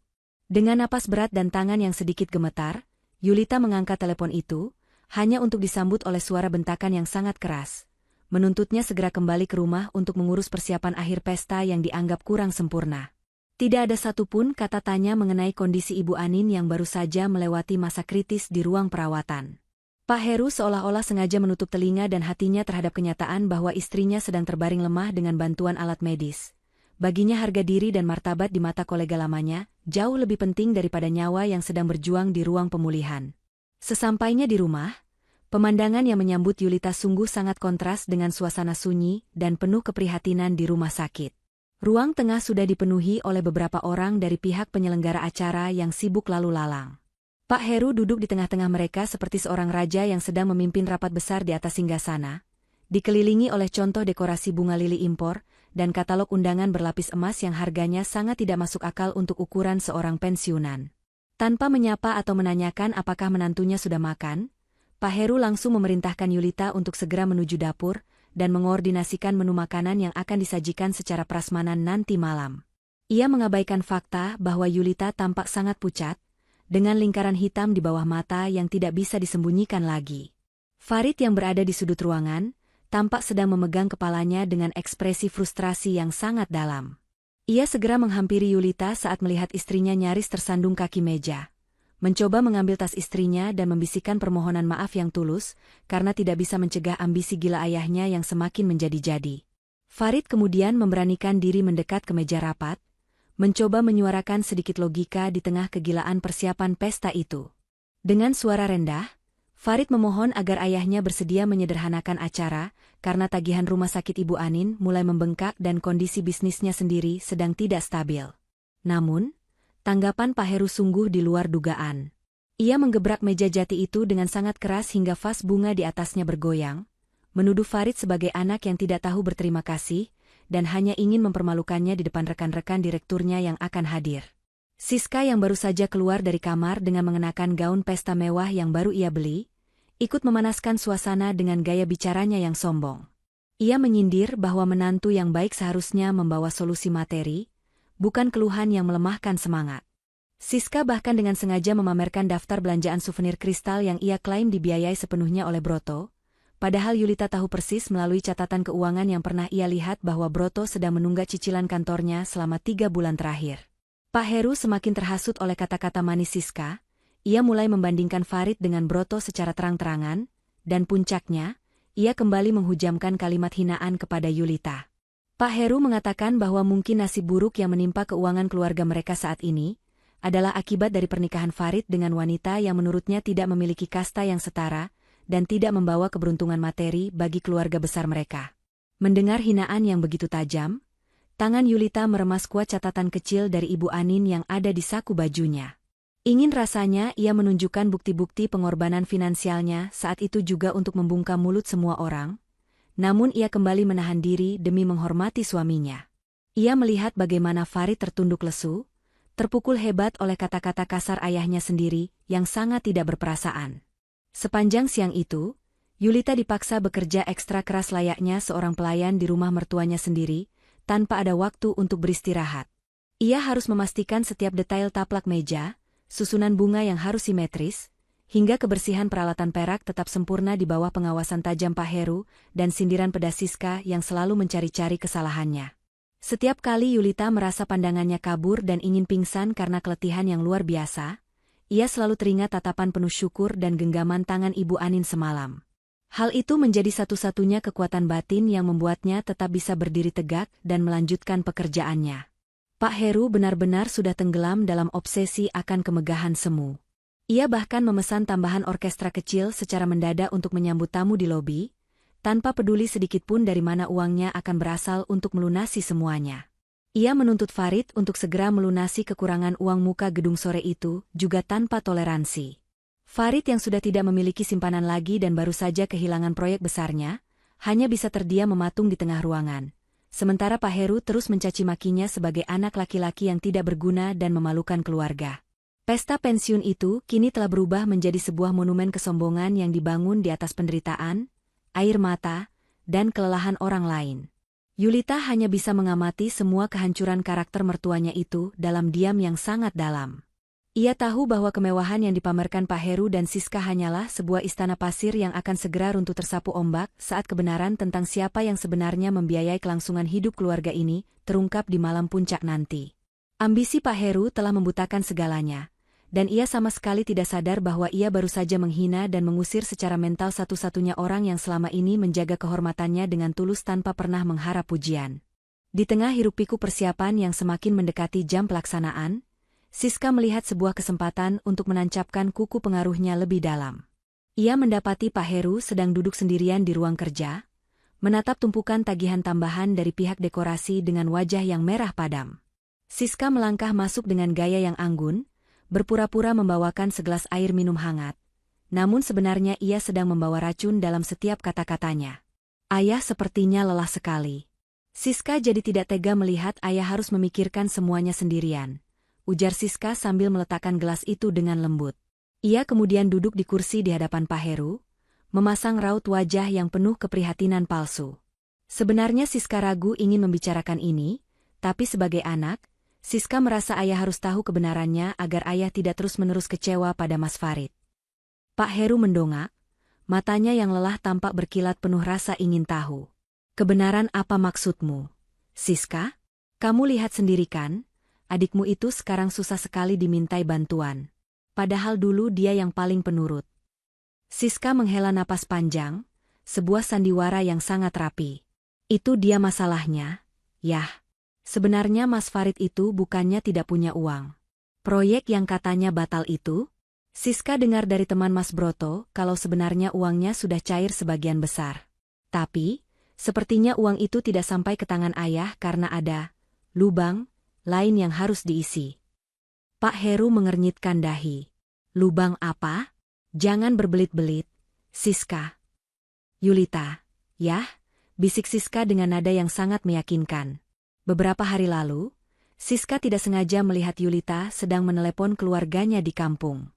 Dengan napas berat dan tangan yang sedikit gemetar, Yulita mengangkat telepon itu, hanya untuk disambut oleh suara bentakan yang sangat keras. Menuntutnya segera kembali ke rumah untuk mengurus persiapan akhir pesta yang dianggap kurang sempurna. Tidak ada satupun kata tanya mengenai kondisi Ibu Anin yang baru saja melewati masa kritis di ruang perawatan. Pak Heru seolah-olah sengaja menutup telinga dan hatinya terhadap kenyataan bahwa istrinya sedang terbaring lemah dengan bantuan alat medis. Baginya harga diri dan martabat di mata kolega lamanya jauh lebih penting daripada nyawa yang sedang berjuang di ruang pemulihan. Sesampainya di rumah, pemandangan yang menyambut Yulita sungguh sangat kontras dengan suasana sunyi dan penuh keprihatinan di rumah sakit. Ruang tengah sudah dipenuhi oleh beberapa orang dari pihak penyelenggara acara yang sibuk lalu lalang. Pak Heru duduk di tengah-tengah mereka seperti seorang raja yang sedang memimpin rapat besar di atas singgasana, dikelilingi oleh contoh dekorasi bunga lili impor dan katalog undangan berlapis emas yang harganya sangat tidak masuk akal untuk ukuran seorang pensiunan. Tanpa menyapa atau menanyakan apakah menantunya sudah makan, Pak Heru langsung memerintahkan Yulita untuk segera menuju dapur dan mengoordinasikan menu makanan yang akan disajikan secara prasmanan nanti malam. Ia mengabaikan fakta bahwa Yulita tampak sangat pucat, dengan lingkaran hitam di bawah mata yang tidak bisa disembunyikan lagi. Farid yang berada di sudut ruangan, tampak sedang memegang kepalanya dengan ekspresi frustrasi yang sangat dalam. Ia segera menghampiri Yulita saat melihat istrinya nyaris tersandung kaki meja. Mencoba mengambil tas istrinya dan membisikkan permohonan maaf yang tulus, karena tidak bisa mencegah ambisi gila ayahnya yang semakin menjadi-jadi. Farid kemudian memberanikan diri mendekat ke meja rapat, mencoba menyuarakan sedikit logika di tengah kegilaan persiapan pesta itu. Dengan suara rendah, Farid memohon agar ayahnya bersedia menyederhanakan acara, karena tagihan rumah sakit Ibu Anin mulai membengkak dan kondisi bisnisnya sendiri sedang tidak stabil. Namun, tanggapan Pak Heru sungguh di luar dugaan. Ia menggebrak meja jati itu dengan sangat keras hingga vas bunga di atasnya bergoyang, menuduh Farid sebagai anak yang tidak tahu berterima kasih, dan hanya ingin mempermalukannya di depan rekan-rekan direkturnya yang akan hadir. Siska yang baru saja keluar dari kamar dengan mengenakan gaun pesta mewah yang baru ia beli, ikut memanaskan suasana dengan gaya bicaranya yang sombong. Ia menyindir bahwa menantu yang baik seharusnya membawa solusi materi, bukan keluhan yang melemahkan semangat. Siska bahkan dengan sengaja memamerkan daftar belanjaan souvenir kristal yang ia klaim dibiayai sepenuhnya oleh Broto, padahal Yulita tahu persis melalui catatan keuangan yang pernah ia lihat bahwa Broto sedang menunggak cicilan kantornya selama 3 bulan terakhir. Pak Heru semakin terhasut oleh kata-kata manis Siska. Ia mulai membandingkan Farid dengan Broto secara terang-terangan, dan puncaknya, ia kembali menghujamkan kalimat hinaan kepada Yulita. Pak Heru mengatakan bahwa mungkin nasib buruk yang menimpa keuangan keluarga mereka saat ini adalah akibat dari pernikahan Farid dengan wanita yang menurutnya tidak memiliki kasta yang setara dan tidak membawa keberuntungan materi bagi keluarga besar mereka. Mendengar hinaan yang begitu tajam, tangan Yulita meremas kuat catatan kecil dari Ibu Anin yang ada di saku bajunya. Ingin rasanya ia menunjukkan bukti-bukti pengorbanan finansialnya saat itu juga untuk membungkam mulut semua orang. Namun ia kembali menahan diri demi menghormati suaminya. Ia melihat bagaimana Farid tertunduk lesu, terpukul hebat oleh kata-kata kasar ayahnya sendiri yang sangat tidak berperasaan. Sepanjang siang itu, Yulita dipaksa bekerja ekstra keras layaknya seorang pelayan di rumah mertuanya sendiri, tanpa ada waktu untuk beristirahat. Ia harus memastikan setiap detail taplak meja, susunan bunga yang harus simetris, hingga kebersihan peralatan perak tetap sempurna di bawah pengawasan tajam Pak Heru dan sindiran pedas Siska yang selalu mencari-cari kesalahannya. Setiap kali Yulita merasa pandangannya kabur dan ingin pingsan karena keletihan yang luar biasa, ia selalu teringat tatapan penuh syukur dan genggaman tangan Ibu Anin semalam. Hal itu menjadi satu-satunya kekuatan batin yang membuatnya tetap bisa berdiri tegak dan melanjutkan pekerjaannya. Pak Heru benar-benar sudah tenggelam dalam obsesi akan kemegahan semu. Ia bahkan memesan tambahan orkestra kecil secara mendadak untuk menyambut tamu di lobi, tanpa peduli sedikitpun dari mana uangnya akan berasal untuk melunasi semuanya. Ia menuntut Farid untuk segera melunasi kekurangan uang muka gedung sore itu, juga tanpa toleransi. Farid yang sudah tidak memiliki simpanan lagi dan baru saja kehilangan proyek besarnya, hanya bisa terdiam mematung di tengah ruangan. Sementara Pak Heru terus mencaci makinya sebagai anak laki-laki yang tidak berguna dan memalukan keluarga. Pesta pensiun itu kini telah berubah menjadi sebuah monumen kesombongan yang dibangun di atas penderitaan, air mata, dan kelelahan orang lain. Yulita hanya bisa mengamati semua kehancuran karakter mertuanya itu dalam diam yang sangat dalam. Ia tahu bahwa kemewahan yang dipamerkan Pak Heru dan Siska hanyalah sebuah istana pasir yang akan segera runtuh tersapu ombak saat kebenaran tentang siapa yang sebenarnya membiayai kelangsungan hidup keluarga ini terungkap di malam puncak nanti. Ambisi Pak Heru telah membutakan segalanya, dan ia sama sekali tidak sadar bahwa ia baru saja menghina dan mengusir secara mental satu-satunya orang yang selama ini menjaga kehormatannya dengan tulus tanpa pernah mengharap pujian. Di tengah hiruk-pikuk persiapan yang semakin mendekati jam pelaksanaan, Siska melihat sebuah kesempatan untuk menancapkan kuku pengaruhnya lebih dalam. Ia mendapati Pak Heru sedang duduk sendirian di ruang kerja, menatap tumpukan tagihan tambahan dari pihak dekorasi dengan wajah yang merah padam. Siska melangkah masuk dengan gaya yang anggun, berpura-pura membawakan segelas air minum hangat, namun sebenarnya ia sedang membawa racun dalam setiap kata-katanya. Ayah sepertinya lelah sekali. Siska jadi tidak tega melihat ayah harus memikirkan semuanya sendirian, ujar Siska sambil meletakkan gelas itu dengan lembut. Ia kemudian duduk di kursi di hadapan Pak Heru, memasang raut wajah yang penuh keprihatinan palsu. Sebenarnya Siska ragu ingin membicarakan ini, tapi sebagai anak, Siska merasa ayah harus tahu kebenarannya agar ayah tidak terus-menerus kecewa pada Mas Farid. Pak Heru mendongak, matanya yang lelah tampak berkilat penuh rasa ingin tahu. Kebenaran apa maksudmu, Siska? Kamu lihat sendiri kan? Adikmu itu sekarang susah sekali dimintai bantuan. Padahal dulu dia yang paling penurut. Siska menghela napas panjang, sebuah sandiwara yang sangat rapi. Itu dia masalahnya, yah. Sebenarnya Mas Farid itu bukannya tidak punya uang. Proyek yang katanya batal itu? Siska dengar dari teman Mas Broto kalau sebenarnya uangnya sudah cair sebagian besar. Tapi, sepertinya uang itu tidak sampai ke tangan ayah karena ada lubang lain yang harus diisi. Pak Heru mengernyitkan dahi. Lubang apa? Jangan berbelit-belit, Siska. Yulita, yah, bisik Siska dengan nada yang sangat meyakinkan. Beberapa hari lalu, Siska tidak sengaja melihat Yulita sedang menelepon keluarganya di kampung.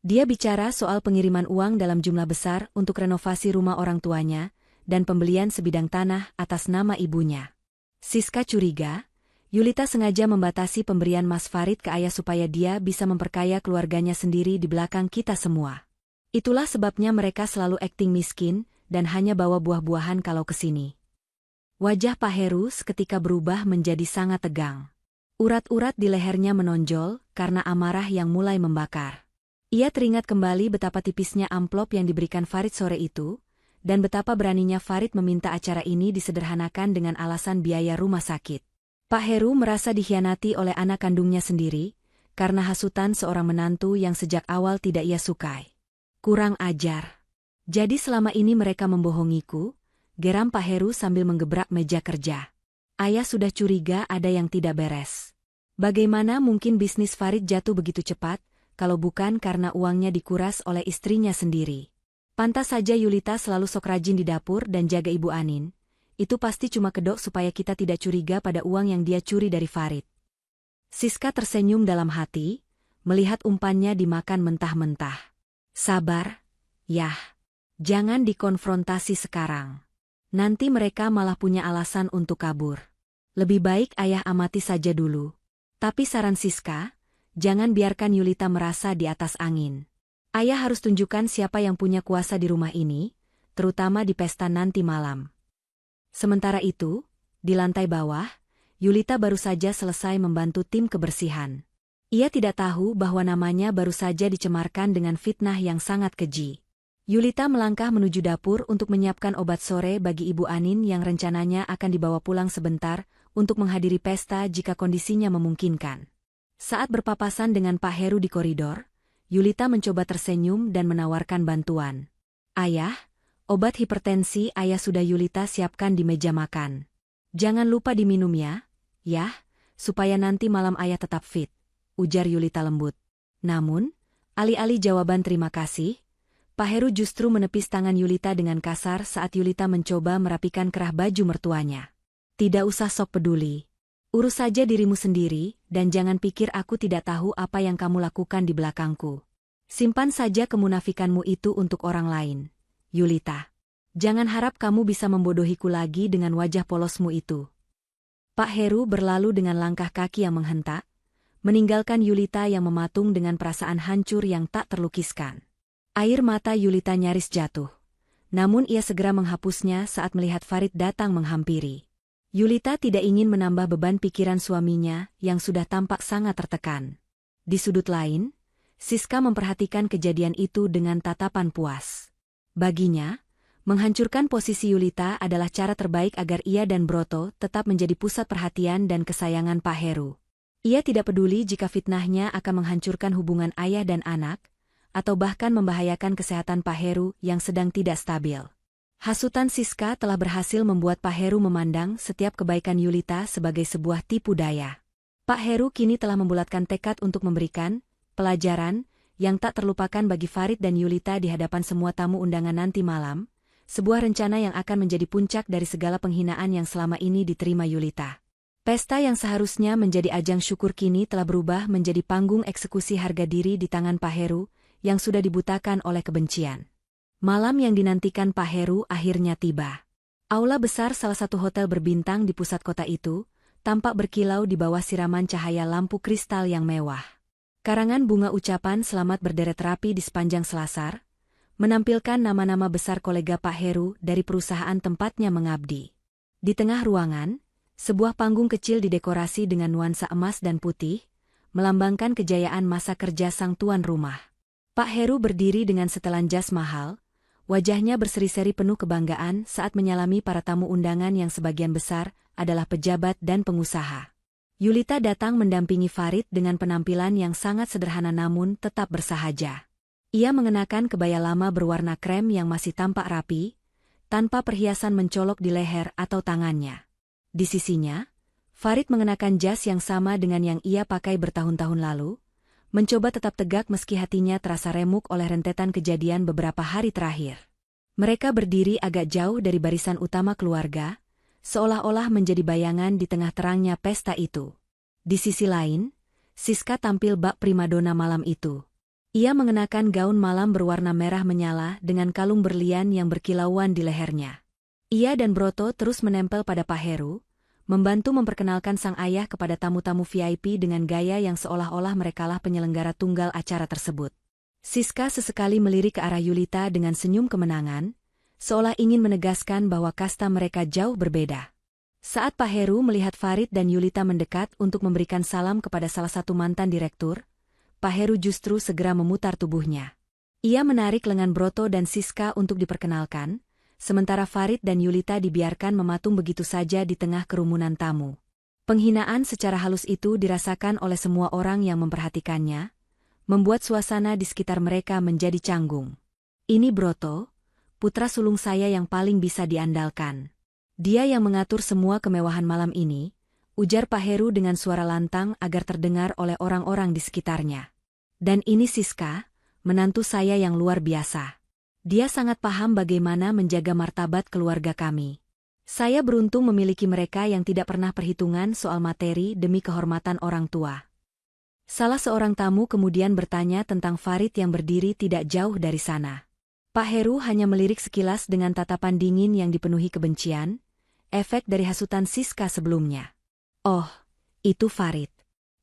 Dia bicara soal pengiriman uang dalam jumlah besar untuk renovasi rumah orang tuanya dan pembelian sebidang tanah atas nama ibunya. Siska curiga, Yulita sengaja membatasi pemberian Mas Farid ke ayah supaya dia bisa memperkaya keluarganya sendiri di belakang kita semua. Itulah sebabnya mereka selalu akting miskin dan hanya bawa buah-buahan kalau kesini. Wajah Pak Heru seketika berubah menjadi sangat tegang. Urat-urat di lehernya menonjol karena amarah yang mulai membakar. Ia teringat kembali betapa tipisnya amplop yang diberikan Farid sore itu, dan betapa beraninya Farid meminta acara ini disederhanakan dengan alasan biaya rumah sakit. Pak Heru merasa dikhianati oleh anak kandungnya sendiri, karena hasutan seorang menantu yang sejak awal tidak ia sukai. Kurang ajar. Jadi selama ini mereka membohongiku, geram Pak Heru sambil menggebrak meja kerja. Ayah sudah curiga ada yang tidak beres. Bagaimana mungkin bisnis Farid jatuh begitu cepat, kalau bukan karena uangnya dikuras oleh istrinya sendiri. Pantas saja Yulita selalu sok rajin di dapur dan jaga Ibu Anin. Itu pasti cuma kedok supaya kita tidak curiga pada uang yang dia curi dari Farid. Siska tersenyum dalam hati, melihat umpannya dimakan mentah-mentah. Sabar, yah. Jangan dikonfrontasi sekarang. Nanti mereka malah punya alasan untuk kabur. Lebih baik ayah amati saja dulu. Tapi saran Siska, jangan biarkan Yulita merasa di atas angin. Ayah harus tunjukkan siapa yang punya kuasa di rumah ini, terutama di pesta nanti malam. Sementara itu, di lantai bawah, Yulita baru saja selesai membantu tim kebersihan. Ia tidak tahu bahwa namanya baru saja dicemarkan dengan fitnah yang sangat keji. Yulita melangkah menuju dapur untuk menyiapkan obat sore bagi Ibu Anin yang rencananya akan dibawa pulang sebentar untuk menghadiri pesta jika kondisinya memungkinkan. Saat berpapasan dengan Pak Heru di koridor, Yulita mencoba tersenyum dan menawarkan bantuan. Ayah, obat hipertensi ayah sudah Yulita siapkan di meja makan. Jangan lupa diminum ya, supaya nanti malam ayah tetap fit, ujar Yulita lembut. Namun, alih-alih jawaban terima kasih, Pak Heru justru menepis tangan Yulita dengan kasar saat Yulita mencoba merapikan kerah baju mertuanya. Tidak usah sok peduli. Urus saja dirimu sendiri, dan jangan pikir aku tidak tahu apa yang kamu lakukan di belakangku. Simpan saja kemunafikanmu itu untuk orang lain, Yulita. Jangan harap kamu bisa membodohiku lagi dengan wajah polosmu itu. Pak Heru berlalu dengan langkah kaki yang menghentak, meninggalkan Yulita yang mematung dengan perasaan hancur yang tak terlukiskan. Air mata Yulita nyaris jatuh. Namun ia segera menghapusnya saat melihat Farid datang menghampiri. Yulita tidak ingin menambah beban pikiran suaminya yang sudah tampak sangat tertekan. Di sudut lain, Siska memperhatikan kejadian itu dengan tatapan puas. Baginya, menghancurkan posisi Yulita adalah cara terbaik agar ia dan Broto tetap menjadi pusat perhatian dan kesayangan Pak Heru. Ia tidak peduli jika fitnahnya akan menghancurkan hubungan ayah dan anak, atau bahkan membahayakan kesehatan Pak Heru yang sedang tidak stabil. Hasutan Siska telah berhasil membuat Pak Heru memandang setiap kebaikan Yulita sebagai sebuah tipu daya. Pak Heru kini telah membulatkan tekad untuk memberikan pelajaran yang tak terlupakan bagi Farid dan Yulita di hadapan semua tamu undangan nanti malam, sebuah rencana yang akan menjadi puncak dari segala penghinaan yang selama ini diterima Yulita. Pesta yang seharusnya menjadi ajang syukur kini telah berubah menjadi panggung eksekusi harga diri di tangan Pak Heru yang sudah dibutakan oleh kebencian. Malam yang dinantikan Pak Heru akhirnya tiba. Aula besar salah satu hotel berbintang di pusat kota itu tampak berkilau di bawah siraman cahaya lampu kristal yang mewah. Karangan bunga ucapan selamat berderet rapi di sepanjang selasar, menampilkan nama-nama besar kolega Pak Heru dari perusahaan tempatnya mengabdi. Di tengah ruangan, sebuah panggung kecil didekorasi dengan nuansa emas dan putih, melambangkan kejayaan masa kerja sang tuan rumah. Pak Heru berdiri dengan setelan jas mahal, wajahnya berseri-seri penuh kebanggaan saat menyalami para tamu undangan yang sebagian besar adalah pejabat dan pengusaha. Yulita datang mendampingi Farid dengan penampilan yang sangat sederhana namun tetap bersahaja. Ia mengenakan kebaya lama berwarna krem yang masih tampak rapi, tanpa perhiasan mencolok di leher atau tangannya. Di sisinya, Farid mengenakan jas yang sama dengan yang ia pakai bertahun-tahun lalu, mencoba tetap tegak meski hatinya terasa remuk oleh rentetan kejadian beberapa hari terakhir. Mereka berdiri agak jauh dari barisan utama keluarga, seolah-olah menjadi bayangan di tengah terangnya pesta itu. Di sisi lain, Siska tampil bak primadona malam itu. Ia mengenakan gaun malam berwarna merah menyala dengan kalung berlian yang berkilauan di lehernya. Ia dan Broto terus menempel pada Pak Heru, membantu memperkenalkan sang ayah kepada tamu-tamu VIP dengan gaya yang seolah-olah merekalah penyelenggara tunggal acara tersebut. Siska sesekali melirik ke arah Yulita dengan senyum kemenangan, seolah ingin menegaskan bahwa kasta mereka jauh berbeda. Saat Pak Heru melihat Farid dan Yulita mendekat untuk memberikan salam kepada salah satu mantan direktur, Pak Heru justru segera memutar tubuhnya. Ia menarik lengan Broto dan Siska untuk diperkenalkan, sementara Farid dan Yulita dibiarkan mematung begitu saja di tengah kerumunan tamu. Penghinaan secara halus itu dirasakan oleh semua orang yang memperhatikannya, membuat suasana di sekitar mereka menjadi canggung. Ini Broto, putra sulung saya yang paling bisa diandalkan. Dia yang mengatur semua kemewahan malam ini, ujar Pak Heru dengan suara lantang agar terdengar oleh orang-orang di sekitarnya. Dan ini Siska, menantu saya yang luar biasa. Dia sangat paham bagaimana menjaga martabat keluarga kami. Saya beruntung memiliki mereka yang tidak pernah perhitungan soal materi demi kehormatan orang tua. Salah seorang tamu kemudian bertanya tentang Farid yang berdiri tidak jauh dari sana. Pak Heru hanya melirik sekilas dengan tatapan dingin yang dipenuhi kebencian, efek dari hasutan Siska sebelumnya. Oh, itu Farid.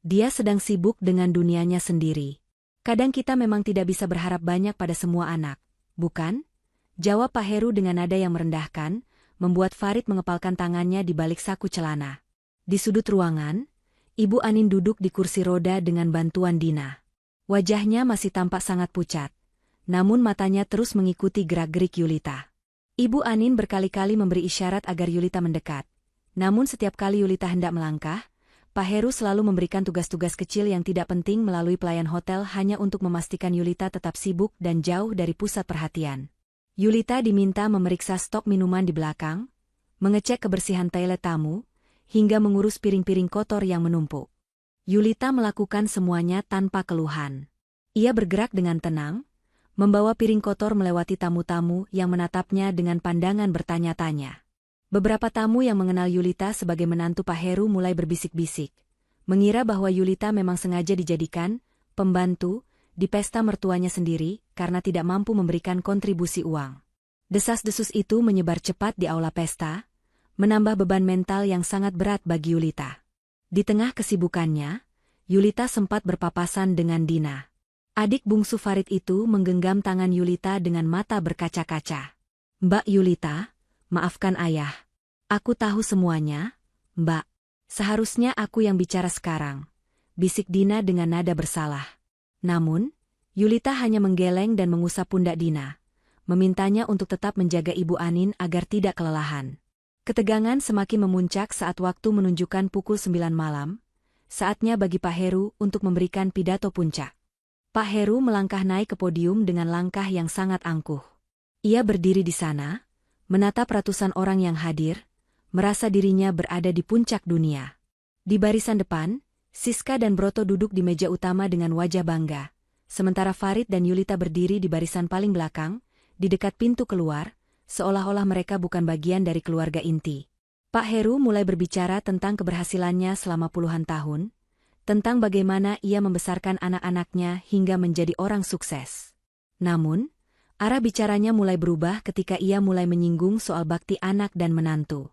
Dia sedang sibuk dengan dunianya sendiri. Kadang kita memang tidak bisa berharap banyak pada semua anak, bukan? Jawab Pak Heru dengan nada yang merendahkan, membuat Farid mengepalkan tangannya di balik saku celana. Di sudut ruangan, Ibu Anin duduk di kursi roda dengan bantuan Dina. Wajahnya masih tampak sangat pucat, namun matanya terus mengikuti gerak-gerik Yulita. Ibu Anin berkali-kali memberi isyarat agar Yulita mendekat. Namun setiap kali Yulita hendak melangkah, Pak Heru selalu memberikan tugas-tugas kecil yang tidak penting melalui pelayan hotel hanya untuk memastikan Yulita tetap sibuk dan jauh dari pusat perhatian. Yulita diminta memeriksa stok minuman di belakang, mengecek kebersihan toilet tamu, hingga mengurus piring-piring kotor yang menumpuk. Yulita melakukan semuanya tanpa keluhan. Ia bergerak dengan tenang, membawa piring kotor melewati tamu-tamu yang menatapnya dengan pandangan bertanya-tanya. Beberapa tamu yang mengenal Yulita sebagai menantu Pak Heru mulai berbisik-bisik, mengira bahwa Yulita memang sengaja dijadikan pembantu di pesta mertuanya sendiri karena tidak mampu memberikan kontribusi uang. Desas-desus itu menyebar cepat di aula pesta, menambah beban mental yang sangat berat bagi Yulita. Di tengah kesibukannya, Yulita sempat berpapasan dengan Dina. Adik bungsu Farid itu menggenggam tangan Yulita dengan mata berkaca-kaca. "Mbak Yulita, maafkan ayah. Aku tahu semuanya, Mbak. Seharusnya aku yang bicara sekarang," bisik Dina dengan nada bersalah. Namun, Yulita hanya menggeleng dan mengusap pundak Dina, memintanya untuk tetap menjaga Ibu Anin agar tidak kelelahan. Ketegangan semakin memuncak saat waktu menunjukkan pukul 9 malam, saatnya bagi Pak Heru untuk memberikan pidato puncak. Pak Heru melangkah naik ke podium dengan langkah yang sangat angkuh. Ia berdiri di sana, menatap ratusan orang yang hadir, merasa dirinya berada di puncak dunia. Di barisan depan, Siska dan Broto duduk di meja utama dengan wajah bangga, sementara Farid dan Yulita berdiri di barisan paling belakang, di dekat pintu keluar, seolah-olah mereka bukan bagian dari keluarga inti. Pak Heru mulai berbicara tentang keberhasilannya selama puluhan tahun, tentang bagaimana ia membesarkan anak-anaknya hingga menjadi orang sukses. Namun, arah bicaranya mulai berubah ketika ia mulai menyinggung soal bakti anak dan menantu.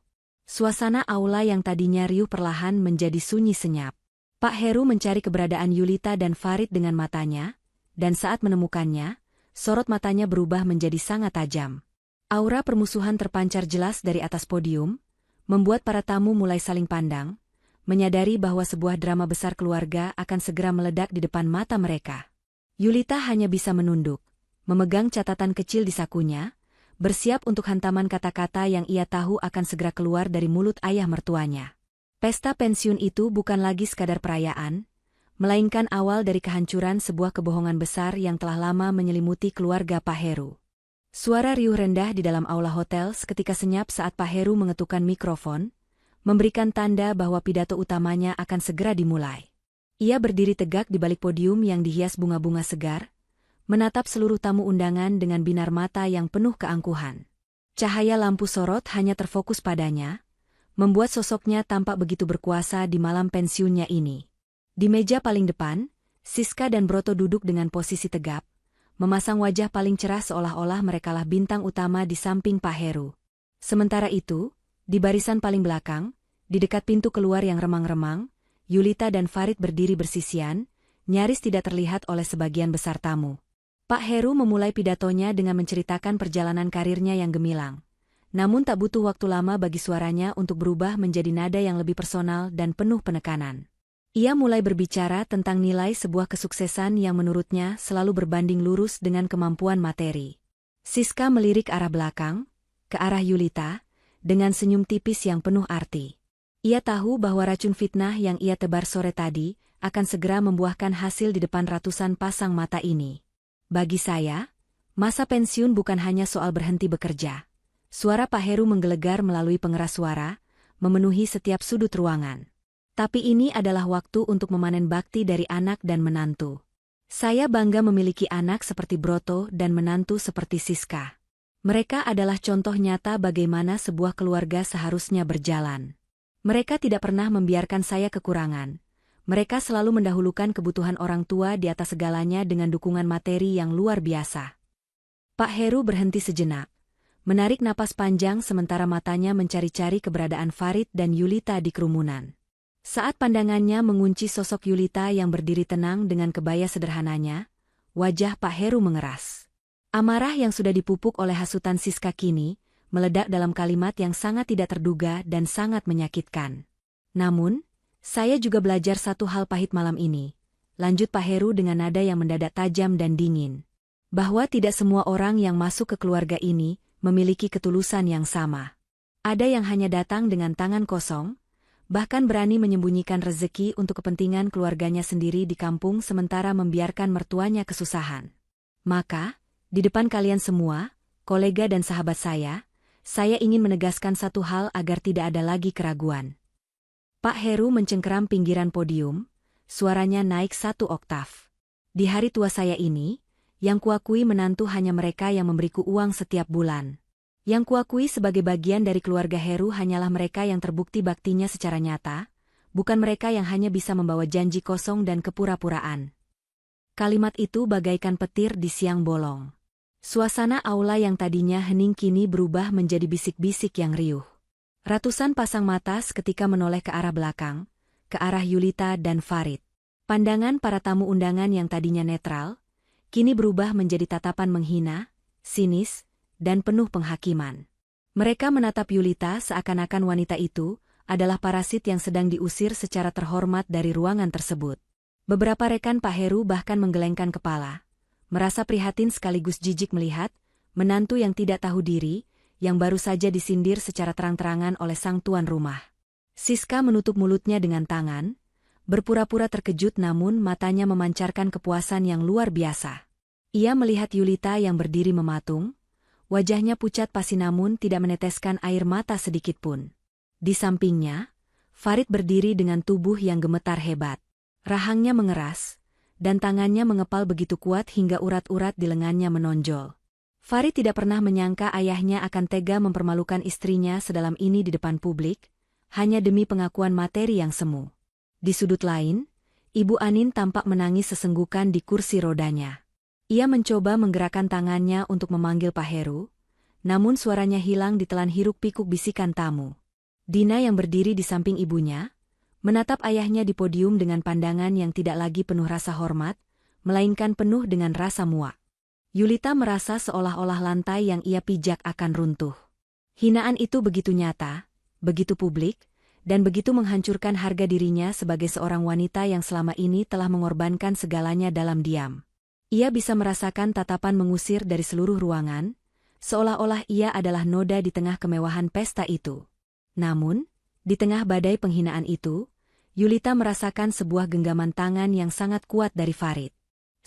Suasana aula yang tadinya riuh perlahan menjadi sunyi senyap. Pak Heru mencari keberadaan Yulita dan Farid dengan matanya, dan saat menemukannya, sorot matanya berubah menjadi sangat tajam. Aura permusuhan terpancar jelas dari atas podium, membuat para tamu mulai saling pandang, menyadari bahwa sebuah drama besar keluarga akan segera meledak di depan mata mereka. Yulita hanya bisa menunduk, memegang catatan kecil di sakunya, bersiap untuk hantaman kata-kata yang ia tahu akan segera keluar dari mulut ayah mertuanya. Pesta pensiun itu bukan lagi sekadar perayaan, melainkan awal dari kehancuran sebuah kebohongan besar yang telah lama menyelimuti keluarga Pak Heru. Suara riuh rendah di dalam aula hotel seketika senyap saat Pak Heru mengetukkan mikrofon, memberikan tanda bahwa pidato utamanya akan segera dimulai. Ia berdiri tegak di balik podium yang dihias bunga-bunga segar, menatap seluruh tamu undangan dengan binar mata yang penuh keangkuhan. Cahaya lampu sorot hanya terfokus padanya, membuat sosoknya tampak begitu berkuasa di malam pensiunnya ini. Di meja paling depan, Siska dan Broto duduk dengan posisi tegap, memasang wajah paling cerah seolah-olah merekalah bintang utama di samping Pak Heru. Sementara itu, di barisan paling belakang, di dekat pintu keluar yang remang-remang, Yulita dan Farid berdiri bersisian, nyaris tidak terlihat oleh sebagian besar tamu. Pak Heru memulai pidatonya dengan menceritakan perjalanan karirnya yang gemilang. Namun tak butuh waktu lama bagi suaranya untuk berubah menjadi nada yang lebih personal dan penuh penekanan. Ia mulai berbicara tentang nilai sebuah kesuksesan yang menurutnya selalu berbanding lurus dengan kemampuan materi. Siska melirik arah belakang, ke arah Yulita, dengan senyum tipis yang penuh arti. Ia tahu bahwa racun fitnah yang ia tebar sore tadi akan segera membuahkan hasil di depan ratusan pasang mata ini. Bagi saya, masa pensiun bukan hanya soal berhenti bekerja. Suara Pak Heru menggelegar melalui pengeras suara, memenuhi setiap sudut ruangan. Tapi ini adalah waktu untuk memanen bakti dari anak dan menantu. Saya bangga memiliki anak seperti Broto dan menantu seperti Siska. Mereka adalah contoh nyata bagaimana sebuah keluarga seharusnya berjalan. Mereka tidak pernah membiarkan saya kekurangan. Mereka selalu mendahulukan kebutuhan orang tua di atas segalanya dengan dukungan materi yang luar biasa. Pak Heru berhenti sejenak, menarik napas panjang sementara matanya mencari-cari keberadaan Farid dan Yulita di kerumunan. Saat pandangannya mengunci sosok Yulita yang berdiri tenang dengan kebaya sederhananya, wajah Pak Heru mengeras. Amarah yang sudah dipupuk oleh hasutan Siska kini, meledak dalam kalimat yang sangat tidak terduga dan sangat menyakitkan. Namun, saya juga belajar satu hal pahit malam ini, lanjut Pak Heru dengan nada yang mendadak tajam dan dingin. Bahwa tidak semua orang yang masuk ke keluarga ini memiliki ketulusan yang sama. Ada yang hanya datang dengan tangan kosong, bahkan berani menyembunyikan rezeki untuk kepentingan keluarganya sendiri di kampung sementara membiarkan mertuanya kesusahan. Maka, di depan kalian semua, kolega dan sahabat saya ingin menegaskan satu hal agar tidak ada lagi keraguan. Pak Heru mencengkeram pinggiran podium, suaranya naik 1 oktav. Di hari tua saya ini, yang kuakui menantu hanya mereka yang memberiku uang setiap bulan. Yang kuakui sebagai bagian dari keluarga Heru hanyalah mereka yang terbukti baktinya secara nyata, bukan mereka yang hanya bisa membawa janji kosong dan kepura-puraan. Kalimat itu bagaikan petir di siang bolong. Suasana aula yang tadinya hening kini berubah menjadi bisik-bisik yang riuh. Ratusan pasang mata seketika menoleh ke arah belakang, ke arah Yulita dan Farid. Pandangan para tamu undangan yang tadinya netral, kini berubah menjadi tatapan menghina, sinis, dan penuh penghakiman. Mereka menatap Yulita seakan-akan wanita itu adalah parasit yang sedang diusir secara terhormat dari ruangan tersebut. Beberapa rekan Pak Heru bahkan menggelengkan kepala, merasa prihatin sekaligus jijik melihat menantu yang tidak tahu diri, yang baru saja disindir secara terang-terangan oleh sang tuan rumah. Siska menutup mulutnya dengan tangan, berpura-pura terkejut namun matanya memancarkan kepuasan yang luar biasa. Ia melihat Yulita yang berdiri mematung, wajahnya pucat pasi namun tidak meneteskan air mata sedikitpun. Di sampingnya, Farid berdiri dengan tubuh yang gemetar hebat. Rahangnya mengeras, dan tangannya mengepal begitu kuat hingga urat-urat di lengannya menonjol. Farid tidak pernah menyangka ayahnya akan tega mempermalukan istrinya sedalam ini di depan publik, hanya demi pengakuan materi yang semu. Di sudut lain, Ibu Anin tampak menangis sesenggukan di kursi rodanya. Ia mencoba menggerakkan tangannya untuk memanggil Pak Heru, namun suaranya hilang ditelan hiruk-pikuk bisikan tamu. Dina yang berdiri di samping ibunya, menatap ayahnya di podium dengan pandangan yang tidak lagi penuh rasa hormat, melainkan penuh dengan rasa muak. Yulita merasa seolah-olah lantai yang ia pijak akan runtuh. Hinaan itu begitu nyata, begitu publik, dan begitu menghancurkan harga dirinya sebagai seorang wanita yang selama ini telah mengorbankan segalanya dalam diam. Ia bisa merasakan tatapan mengusir dari seluruh ruangan, seolah-olah ia adalah noda di tengah kemewahan pesta itu. Namun, di tengah badai penghinaan itu, Yulita merasakan sebuah genggaman tangan yang sangat kuat dari Farid.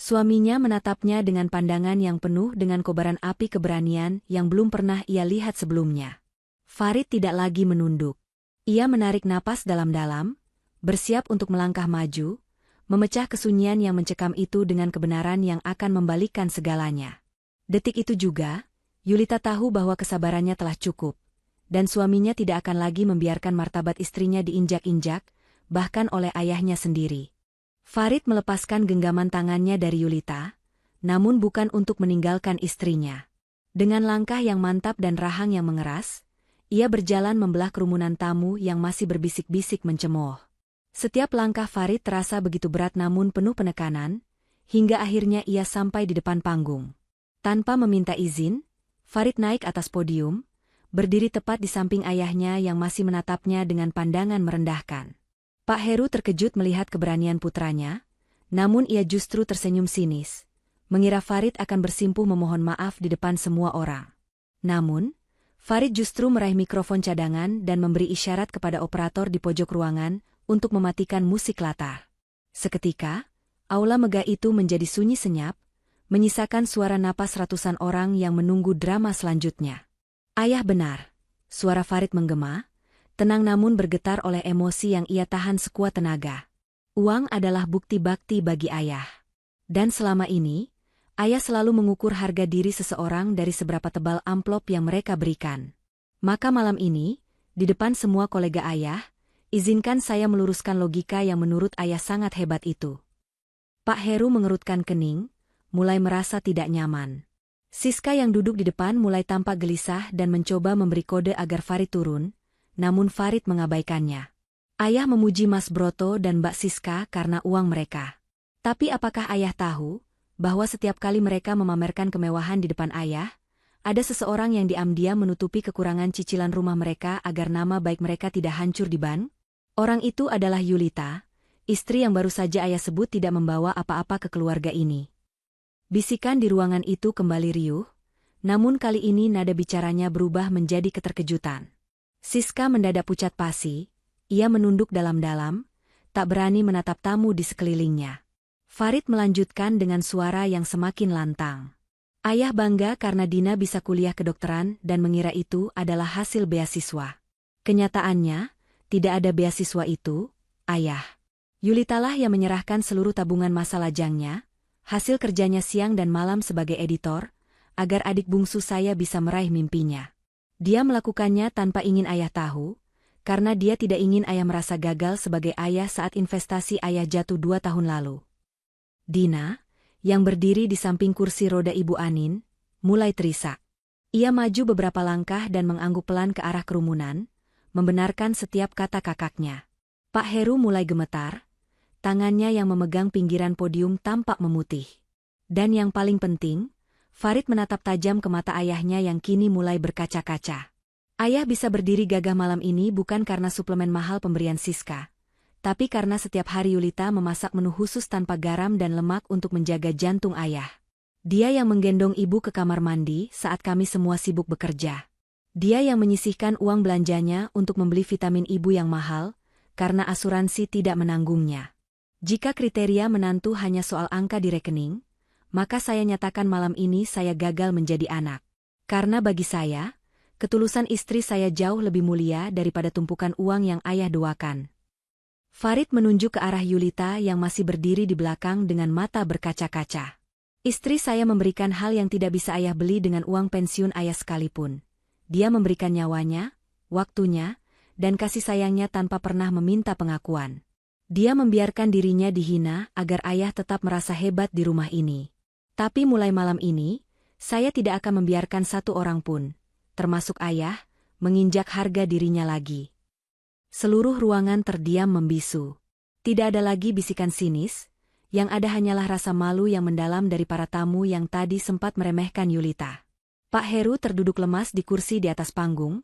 Suaminya menatapnya dengan pandangan yang penuh dengan kobaran api keberanian yang belum pernah ia lihat sebelumnya. Farid tidak lagi menunduk. Ia menarik napas dalam-dalam, bersiap untuk melangkah maju, memecah kesunyian yang mencekam itu dengan kebenaran yang akan membalikkan segalanya. Detik itu juga, Yulita tahu bahwa kesabarannya telah cukup, dan suaminya tidak akan lagi membiarkan martabat istrinya diinjak-injak, bahkan oleh ayahnya sendiri. Farid melepaskan genggaman tangannya dari Yulita, namun bukan untuk meninggalkan istrinya. Dengan langkah yang mantap dan rahang yang mengeras, ia berjalan membelah kerumunan tamu yang masih berbisik-bisik mencemooh. Setiap langkah Farid terasa begitu berat namun penuh penekanan, hingga akhirnya ia sampai di depan panggung. Tanpa meminta izin, Farid naik atas podium, berdiri tepat di samping ayahnya yang masih menatapnya dengan pandangan merendahkan. Pak Heru terkejut melihat keberanian putranya, namun ia justru tersenyum sinis, mengira Farid akan bersimpuh memohon maaf di depan semua orang. Namun, Farid justru meraih mikrofon cadangan dan memberi isyarat kepada operator di pojok ruangan untuk mematikan musik latar. Seketika, aula megah itu menjadi sunyi senyap, menyisakan suara napas ratusan orang yang menunggu drama selanjutnya. Ayah benar, suara Farid menggema, tenang namun bergetar oleh emosi yang ia tahan sekuat tenaga. Uang adalah bukti bakti bagi ayah. Dan selama ini, ayah selalu mengukur harga diri seseorang dari seberapa tebal amplop yang mereka berikan. Maka malam ini, di depan semua kolega ayah, izinkan saya meluruskan logika yang menurut ayah sangat hebat itu. Pak Heru mengerutkan kening, mulai merasa tidak nyaman. Siska yang duduk di depan mulai tampak gelisah dan mencoba memberi kode agar Farid turun, namun Farid mengabaikannya. Ayah memuji Mas Broto dan Mbak Siska karena uang mereka. Tapi apakah ayah tahu bahwa setiap kali mereka memamerkan kemewahan di depan ayah, ada seseorang yang diam-diam menutupi kekurangan cicilan rumah mereka agar nama baik mereka tidak hancur di ban? Orang itu adalah Yulita, istri yang baru saja ayah sebut tidak membawa apa-apa ke keluarga ini. Bisikan di ruangan itu kembali riuh, namun kali ini nada bicaranya berubah menjadi keterkejutan. Siska mendadak pucat pasi, ia menunduk dalam-dalam, tak berani menatap tamu di sekelilingnya. Farid melanjutkan dengan suara yang semakin lantang. Ayah bangga karena Dina bisa kuliah kedokteran dan mengira itu adalah hasil beasiswa. Kenyataannya, tidak ada beasiswa itu, ayah. Yulitalah yang menyerahkan seluruh tabungan masa lajangnya, hasil kerjanya siang dan malam sebagai editor, agar adik bungsu saya bisa meraih mimpinya. Dia melakukannya tanpa ingin ayah tahu, karena dia tidak ingin ayah merasa gagal sebagai ayah saat investasi ayah jatuh 2 tahun lalu. Dina, yang berdiri di samping kursi roda Ibu Anin, mulai terisak. Ia maju beberapa langkah dan mengangguk pelan ke arah kerumunan, membenarkan setiap kata kakaknya. Pak Heru mulai gemetar, tangannya yang memegang pinggiran podium tampak memutih. Dan yang paling penting, Farid menatap tajam ke mata ayahnya yang kini mulai berkaca-kaca. Ayah bisa berdiri gagah malam ini bukan karena suplemen mahal pemberian Siska, tapi karena setiap hari Yulita memasak menu khusus tanpa garam dan lemak untuk menjaga jantung ayah. Dia yang menggendong ibu ke kamar mandi saat kami semua sibuk bekerja. Dia yang menyisihkan uang belanjanya untuk membeli vitamin ibu yang mahal, karena asuransi tidak menanggungnya. Jika kriteria menantu hanya soal angka di rekening, maka saya nyatakan malam ini saya gagal menjadi anak. Karena bagi saya, ketulusan istri saya jauh lebih mulia daripada tumpukan uang yang ayah doakan. Farid menunjuk ke arah Yulita yang masih berdiri di belakang dengan mata berkaca-kaca. Istri saya memberikan hal yang tidak bisa ayah beli dengan uang pensiun ayah sekalipun. Dia memberikan nyawanya, waktunya, dan kasih sayangnya tanpa pernah meminta pengakuan. Dia membiarkan dirinya dihina agar ayah tetap merasa hebat di rumah ini. Tapi mulai malam ini, saya tidak akan membiarkan satu orang pun, termasuk ayah, menginjak harga dirinya lagi. Seluruh ruangan terdiam membisu. Tidak ada lagi bisikan sinis, yang ada hanyalah rasa malu yang mendalam dari para tamu yang tadi sempat meremehkan Yulita. Pak Heru terduduk lemas di kursi di atas panggung,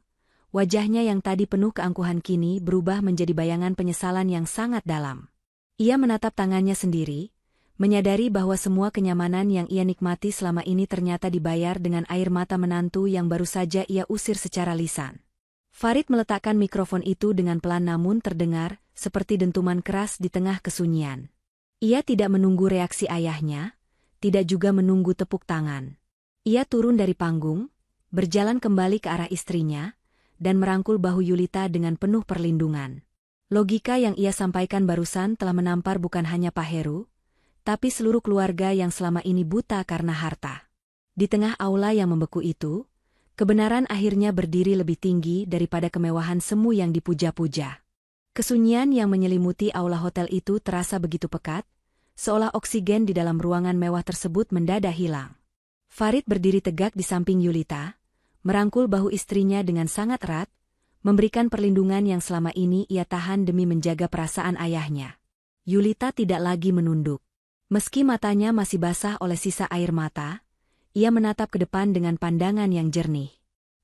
wajahnya yang tadi penuh keangkuhan kini berubah menjadi bayangan penyesalan yang sangat dalam. Ia menatap tangannya sendiri, menyadari bahwa semua kenyamanan yang ia nikmati selama ini ternyata dibayar dengan air mata menantu yang baru saja ia usir secara lisan. Farid meletakkan mikrofon itu dengan pelan namun terdengar, seperti dentuman keras di tengah kesunyian. Ia tidak menunggu reaksi ayahnya, tidak juga menunggu tepuk tangan. Ia turun dari panggung, berjalan kembali ke arah istrinya, dan merangkul bahu Yulita dengan penuh perlindungan. Logika yang ia sampaikan barusan telah menampar bukan hanya Pak Heru, tapi seluruh keluarga yang selama ini buta karena harta. Di tengah aula yang membeku itu, kebenaran akhirnya berdiri lebih tinggi daripada kemewahan semu yang dipuja-puja. Kesunyian yang menyelimuti aula hotel itu terasa begitu pekat, seolah oksigen di dalam ruangan mewah tersebut mendadak hilang. Farid berdiri tegak di samping Yulita, merangkul bahu istrinya dengan sangat erat, memberikan perlindungan yang selama ini ia tahan demi menjaga perasaan ayahnya. Yulita tidak lagi menunduk. Meski matanya masih basah oleh sisa air mata, ia menatap ke depan dengan pandangan yang jernih.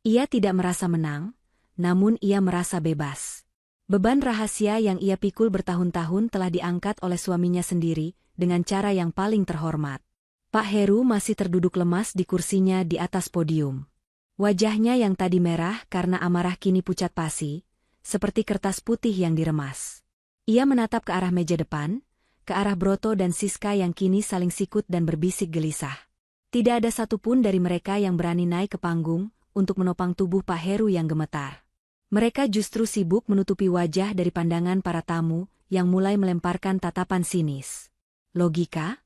Ia tidak merasa menang, namun ia merasa bebas. Beban rahasia yang ia pikul bertahun-tahun telah diangkat oleh suaminya sendiri, dengan cara yang paling terhormat. Pak Heru masih terduduk lemas di kursinya di atas podium. Wajahnya yang tadi merah karena amarah kini pucat pasi, seperti kertas putih yang diremas. Ia menatap ke arah meja depan, ke arah Broto dan Siska yang kini saling sikut dan berbisik gelisah. Tidak ada satupun dari mereka yang berani naik ke panggung untuk menopang tubuh Pak Heru yang gemetar. Mereka justru sibuk menutupi wajah dari pandangan para tamu yang mulai melemparkan tatapan sinis. Logika?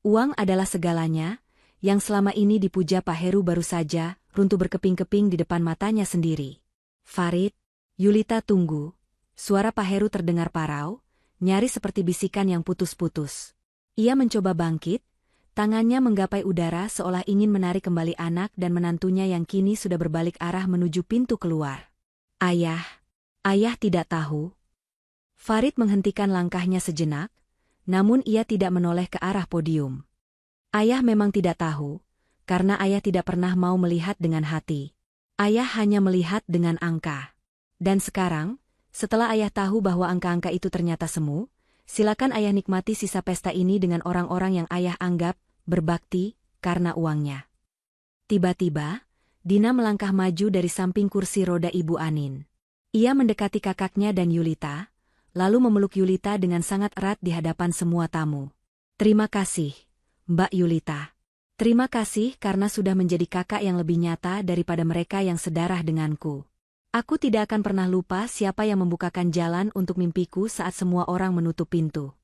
Uang adalah segalanya, yang selama ini dipuja Pak Heru baru saja runtuh berkeping-keping di depan matanya sendiri. Farid, Yulita tunggu. Suara Pak Heru terdengar parau, nyaris seperti bisikan yang putus-putus. Ia mencoba bangkit, tangannya menggapai udara seolah ingin menarik kembali anak dan menantunya yang kini sudah berbalik arah menuju pintu keluar. Ayah tidak tahu. Farid menghentikan langkahnya sejenak, namun ia tidak menoleh ke arah podium. Ayah memang tidak tahu, karena ayah tidak pernah mau melihat dengan hati. Ayah hanya melihat dengan angka. Dan sekarang, setelah ayah tahu bahwa angka-angka itu ternyata semu, silakan ayah nikmati sisa pesta ini dengan orang-orang yang ayah anggap berbakti karena uangnya. Tiba-tiba, Dina melangkah maju dari samping kursi roda Ibu Anin. Ia mendekati kakaknya dan Yulita, lalu memeluk Yulita dengan sangat erat di hadapan semua tamu. Terima kasih, Mbak Yulita. Terima kasih karena sudah menjadi kakak yang lebih nyata daripada mereka yang sedarah denganku. Aku tidak akan pernah lupa siapa yang membukakan jalan untuk mimpiku saat semua orang menutup pintu.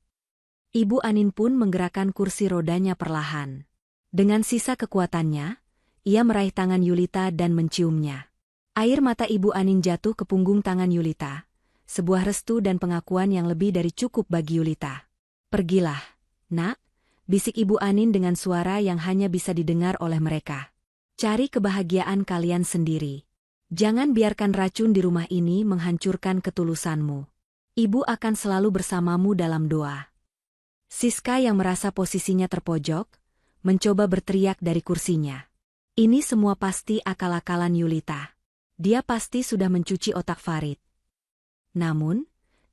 Ibu Anin pun menggerakkan kursi rodanya perlahan. Dengan sisa kekuatannya, ia meraih tangan Yulita dan menciumnya. Air mata Ibu Anin jatuh ke punggung tangan Yulita. Sebuah restu dan pengakuan yang lebih dari cukup bagi Yulita. Pergilah, nak, bisik Ibu Anin dengan suara yang hanya bisa didengar oleh mereka. Cari kebahagiaan kalian sendiri. Jangan biarkan racun di rumah ini menghancurkan ketulusanmu. Ibu akan selalu bersamamu dalam doa. Siska yang merasa posisinya terpojok, mencoba berteriak dari kursinya. Ini semua pasti akal-akalan Yulita. Dia pasti sudah mencuci otak Farid. Namun,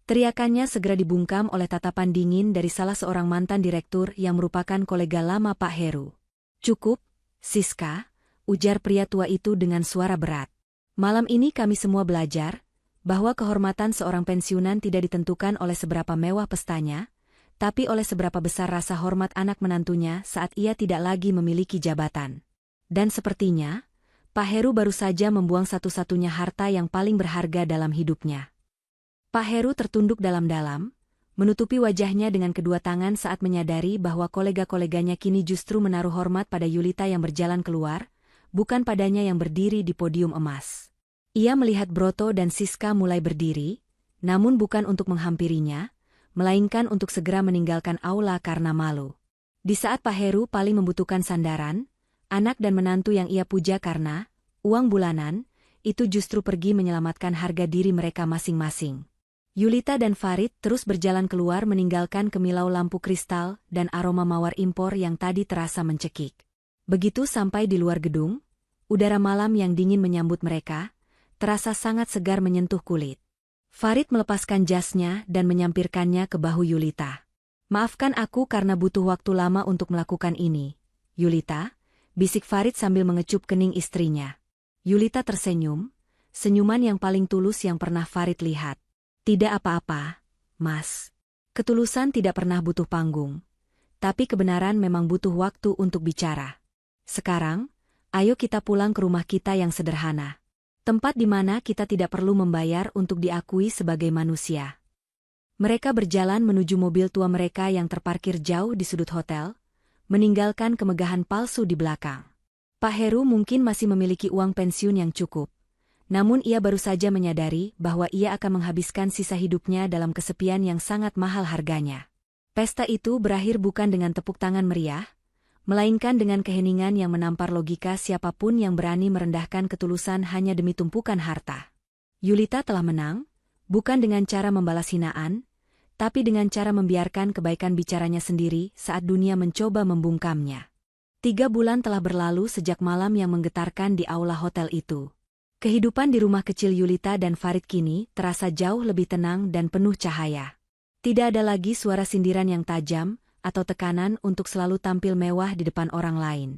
teriakannya segera dibungkam oleh tatapan dingin dari salah seorang mantan direktur yang merupakan kolega lama Pak Heru. Cukup, Siska, ujar pria tua itu dengan suara berat. Malam ini kami semua belajar bahwa kehormatan seorang pensiunan tidak ditentukan oleh seberapa mewah pestanya, tapi oleh seberapa besar rasa hormat anak menantunya saat ia tidak lagi memiliki jabatan. Dan sepertinya, Pak Heru baru saja membuang satu-satunya harta yang paling berharga dalam hidupnya. Pak Heru tertunduk dalam-dalam, menutupi wajahnya dengan kedua tangan saat menyadari bahwa kolega-koleganya kini justru menaruh hormat pada Yulita yang berjalan keluar, bukan padanya yang berdiri di podium emas. Ia melihat Broto dan Siska mulai berdiri, namun bukan untuk menghampirinya, melainkan untuk segera meninggalkan aula karena malu. Di saat Pak Heru paling membutuhkan sandaran, anak dan menantu yang ia puja karena uang bulanan, itu justru pergi menyelamatkan harga diri mereka masing-masing. Yulita dan Farid terus berjalan keluar meninggalkan kemilau lampu kristal dan aroma mawar impor yang tadi terasa mencekik. Begitu sampai di luar gedung, udara malam yang dingin menyambut mereka, terasa sangat segar menyentuh kulit. Farid melepaskan jasnya dan menyampirkannya ke bahu Yulita. Maafkan aku karena butuh waktu lama untuk melakukan ini, Yulita, bisik Farid sambil mengecup kening istrinya. Yulita tersenyum, senyuman yang paling tulus yang pernah Farid lihat. Tidak apa-apa, Mas. Ketulusan tidak pernah butuh panggung. Tapi kebenaran memang butuh waktu untuk bicara. Sekarang, ayo kita pulang ke rumah kita yang sederhana. Tempat di mana kita tidak perlu membayar untuk diakui sebagai manusia. Mereka berjalan menuju mobil tua mereka yang terparkir jauh di sudut hotel, meninggalkan kemegahan palsu di belakang. Pak Heru mungkin masih memiliki uang pensiun yang cukup. Namun ia baru saja menyadari bahwa ia akan menghabiskan sisa hidupnya dalam kesepian yang sangat mahal harganya. Pesta itu berakhir bukan dengan tepuk tangan meriah, melainkan dengan keheningan yang menampar logika siapapun yang berani merendahkan ketulusan hanya demi tumpukan harta. Yulita telah menang, bukan dengan cara membalas hinaan, tapi dengan cara membiarkan kebaikan bicaranya sendiri saat dunia mencoba membungkamnya. 3 bulan telah berlalu sejak malam yang menggetarkan di aula hotel itu. Kehidupan di rumah kecil Yulita dan Farid kini terasa jauh lebih tenang dan penuh cahaya. Tidak ada lagi suara sindiran yang tajam atau tekanan untuk selalu tampil mewah di depan orang lain.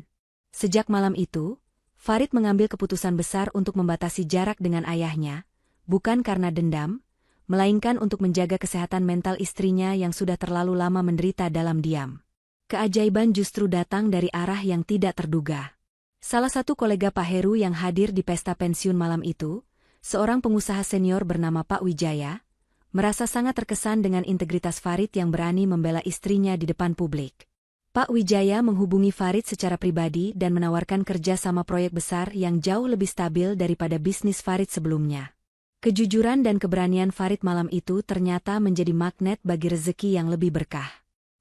Sejak malam itu, Farid mengambil keputusan besar untuk membatasi jarak dengan ayahnya, bukan karena dendam, melainkan untuk menjaga kesehatan mental istrinya yang sudah terlalu lama menderita dalam diam. Keajaiban justru datang dari arah yang tidak terduga. Salah satu kolega Pak Heru yang hadir di pesta pensiun malam itu, seorang pengusaha senior bernama Pak Wijaya, merasa sangat terkesan dengan integritas Farid yang berani membela istrinya di depan publik. Pak Wijaya menghubungi Farid secara pribadi dan menawarkan kerja sama proyek besar yang jauh lebih stabil daripada bisnis Farid sebelumnya. Kejujuran dan keberanian Farid malam itu ternyata menjadi magnet bagi rezeki yang lebih berkah.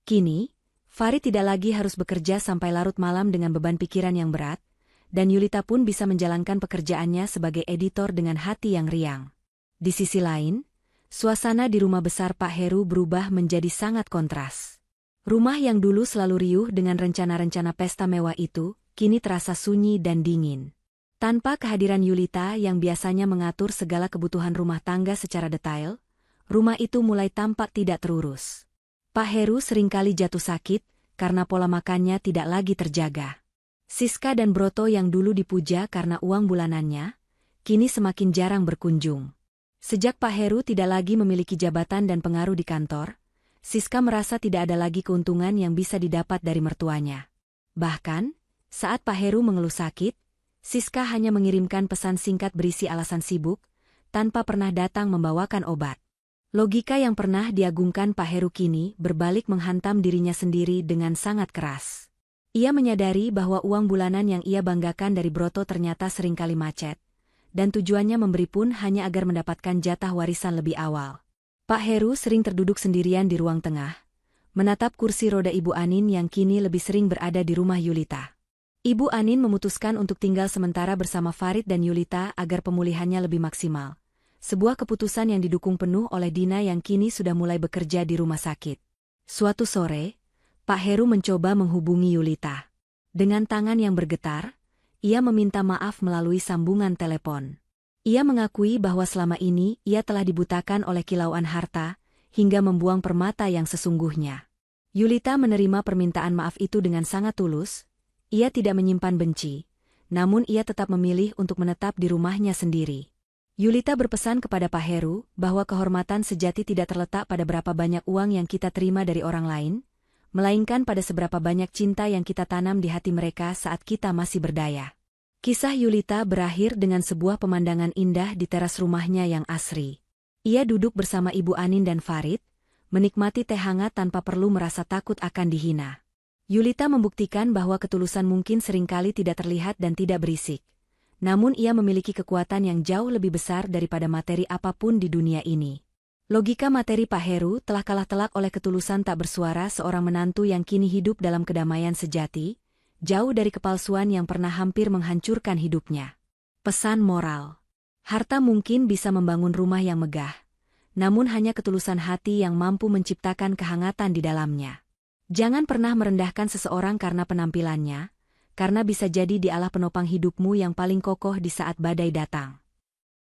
Kini, Farid tidak lagi harus bekerja sampai larut malam dengan beban pikiran yang berat, dan Yulita pun bisa menjalankan pekerjaannya sebagai editor dengan hati yang riang. Di sisi lain, suasana di rumah besar Pak Heru berubah menjadi sangat kontras. Rumah yang dulu selalu riuh dengan rencana-rencana pesta mewah itu, kini terasa sunyi dan dingin. Tanpa kehadiran Yulita yang biasanya mengatur segala kebutuhan rumah tangga secara detail, rumah itu mulai tampak tidak terurus. Pak Heru seringkali jatuh sakit karena pola makannya tidak lagi terjaga. Siska dan Broto yang dulu dipuja karena uang bulanannya, kini semakin jarang berkunjung. Sejak Pak Heru tidak lagi memiliki jabatan dan pengaruh di kantor, Siska merasa tidak ada lagi keuntungan yang bisa didapat dari mertuanya. Bahkan, saat Pak Heru mengeluh sakit, Siska hanya mengirimkan pesan singkat berisi alasan sibuk, tanpa pernah datang membawakan obat. Logika yang pernah diagungkan Pak Heru kini berbalik menghantam dirinya sendiri dengan sangat keras. Ia menyadari bahwa uang bulanan yang ia banggakan dari Broto ternyata seringkali macet, dan tujuannya memberi pun hanya agar mendapatkan jatah warisan lebih awal. Pak Heru sering terduduk sendirian di ruang tengah, menatap kursi roda Ibu Anin yang kini lebih sering berada di rumah Yulita. Ibu Anin memutuskan untuk tinggal sementara bersama Farid dan Yulita agar pemulihannya lebih maksimal. Sebuah keputusan yang didukung penuh oleh Dina yang kini sudah mulai bekerja di rumah sakit. Suatu sore, Pak Heru mencoba menghubungi Yulita. Dengan tangan yang bergetar, ia meminta maaf melalui sambungan telepon. Ia mengakui bahwa selama ini ia telah dibutakan oleh kilauan harta, hingga membuang permata yang sesungguhnya. Yulita menerima permintaan maaf itu dengan sangat tulus. Ia tidak menyimpan benci, namun ia tetap memilih untuk menetap di rumahnya sendiri. Yulita berpesan kepada Pak Heru bahwa kehormatan sejati tidak terletak pada berapa banyak uang yang kita terima dari orang lain, melainkan pada seberapa banyak cinta yang kita tanam di hati mereka saat kita masih berdaya. Kisah Yulita berakhir dengan sebuah pemandangan indah di teras rumahnya yang asri. Ia duduk bersama Ibu Anin dan Farid, menikmati teh hangat tanpa perlu merasa takut akan dihina. Yulita membuktikan bahwa ketulusan mungkin seringkali tidak terlihat dan tidak berisik. Namun ia memiliki kekuatan yang jauh lebih besar daripada materi apapun di dunia ini. Logika materi Pak Heru telah kalah telak oleh ketulusan tak bersuara seorang menantu yang kini hidup dalam kedamaian sejati, jauh dari kepalsuan yang pernah hampir menghancurkan hidupnya. Pesan moral. Harta mungkin bisa membangun rumah yang megah, namun hanya ketulusan hati yang mampu menciptakan kehangatan di dalamnya. Jangan pernah merendahkan seseorang karena penampilannya, karena bisa jadi dialah penopang hidupmu yang paling kokoh di saat badai datang.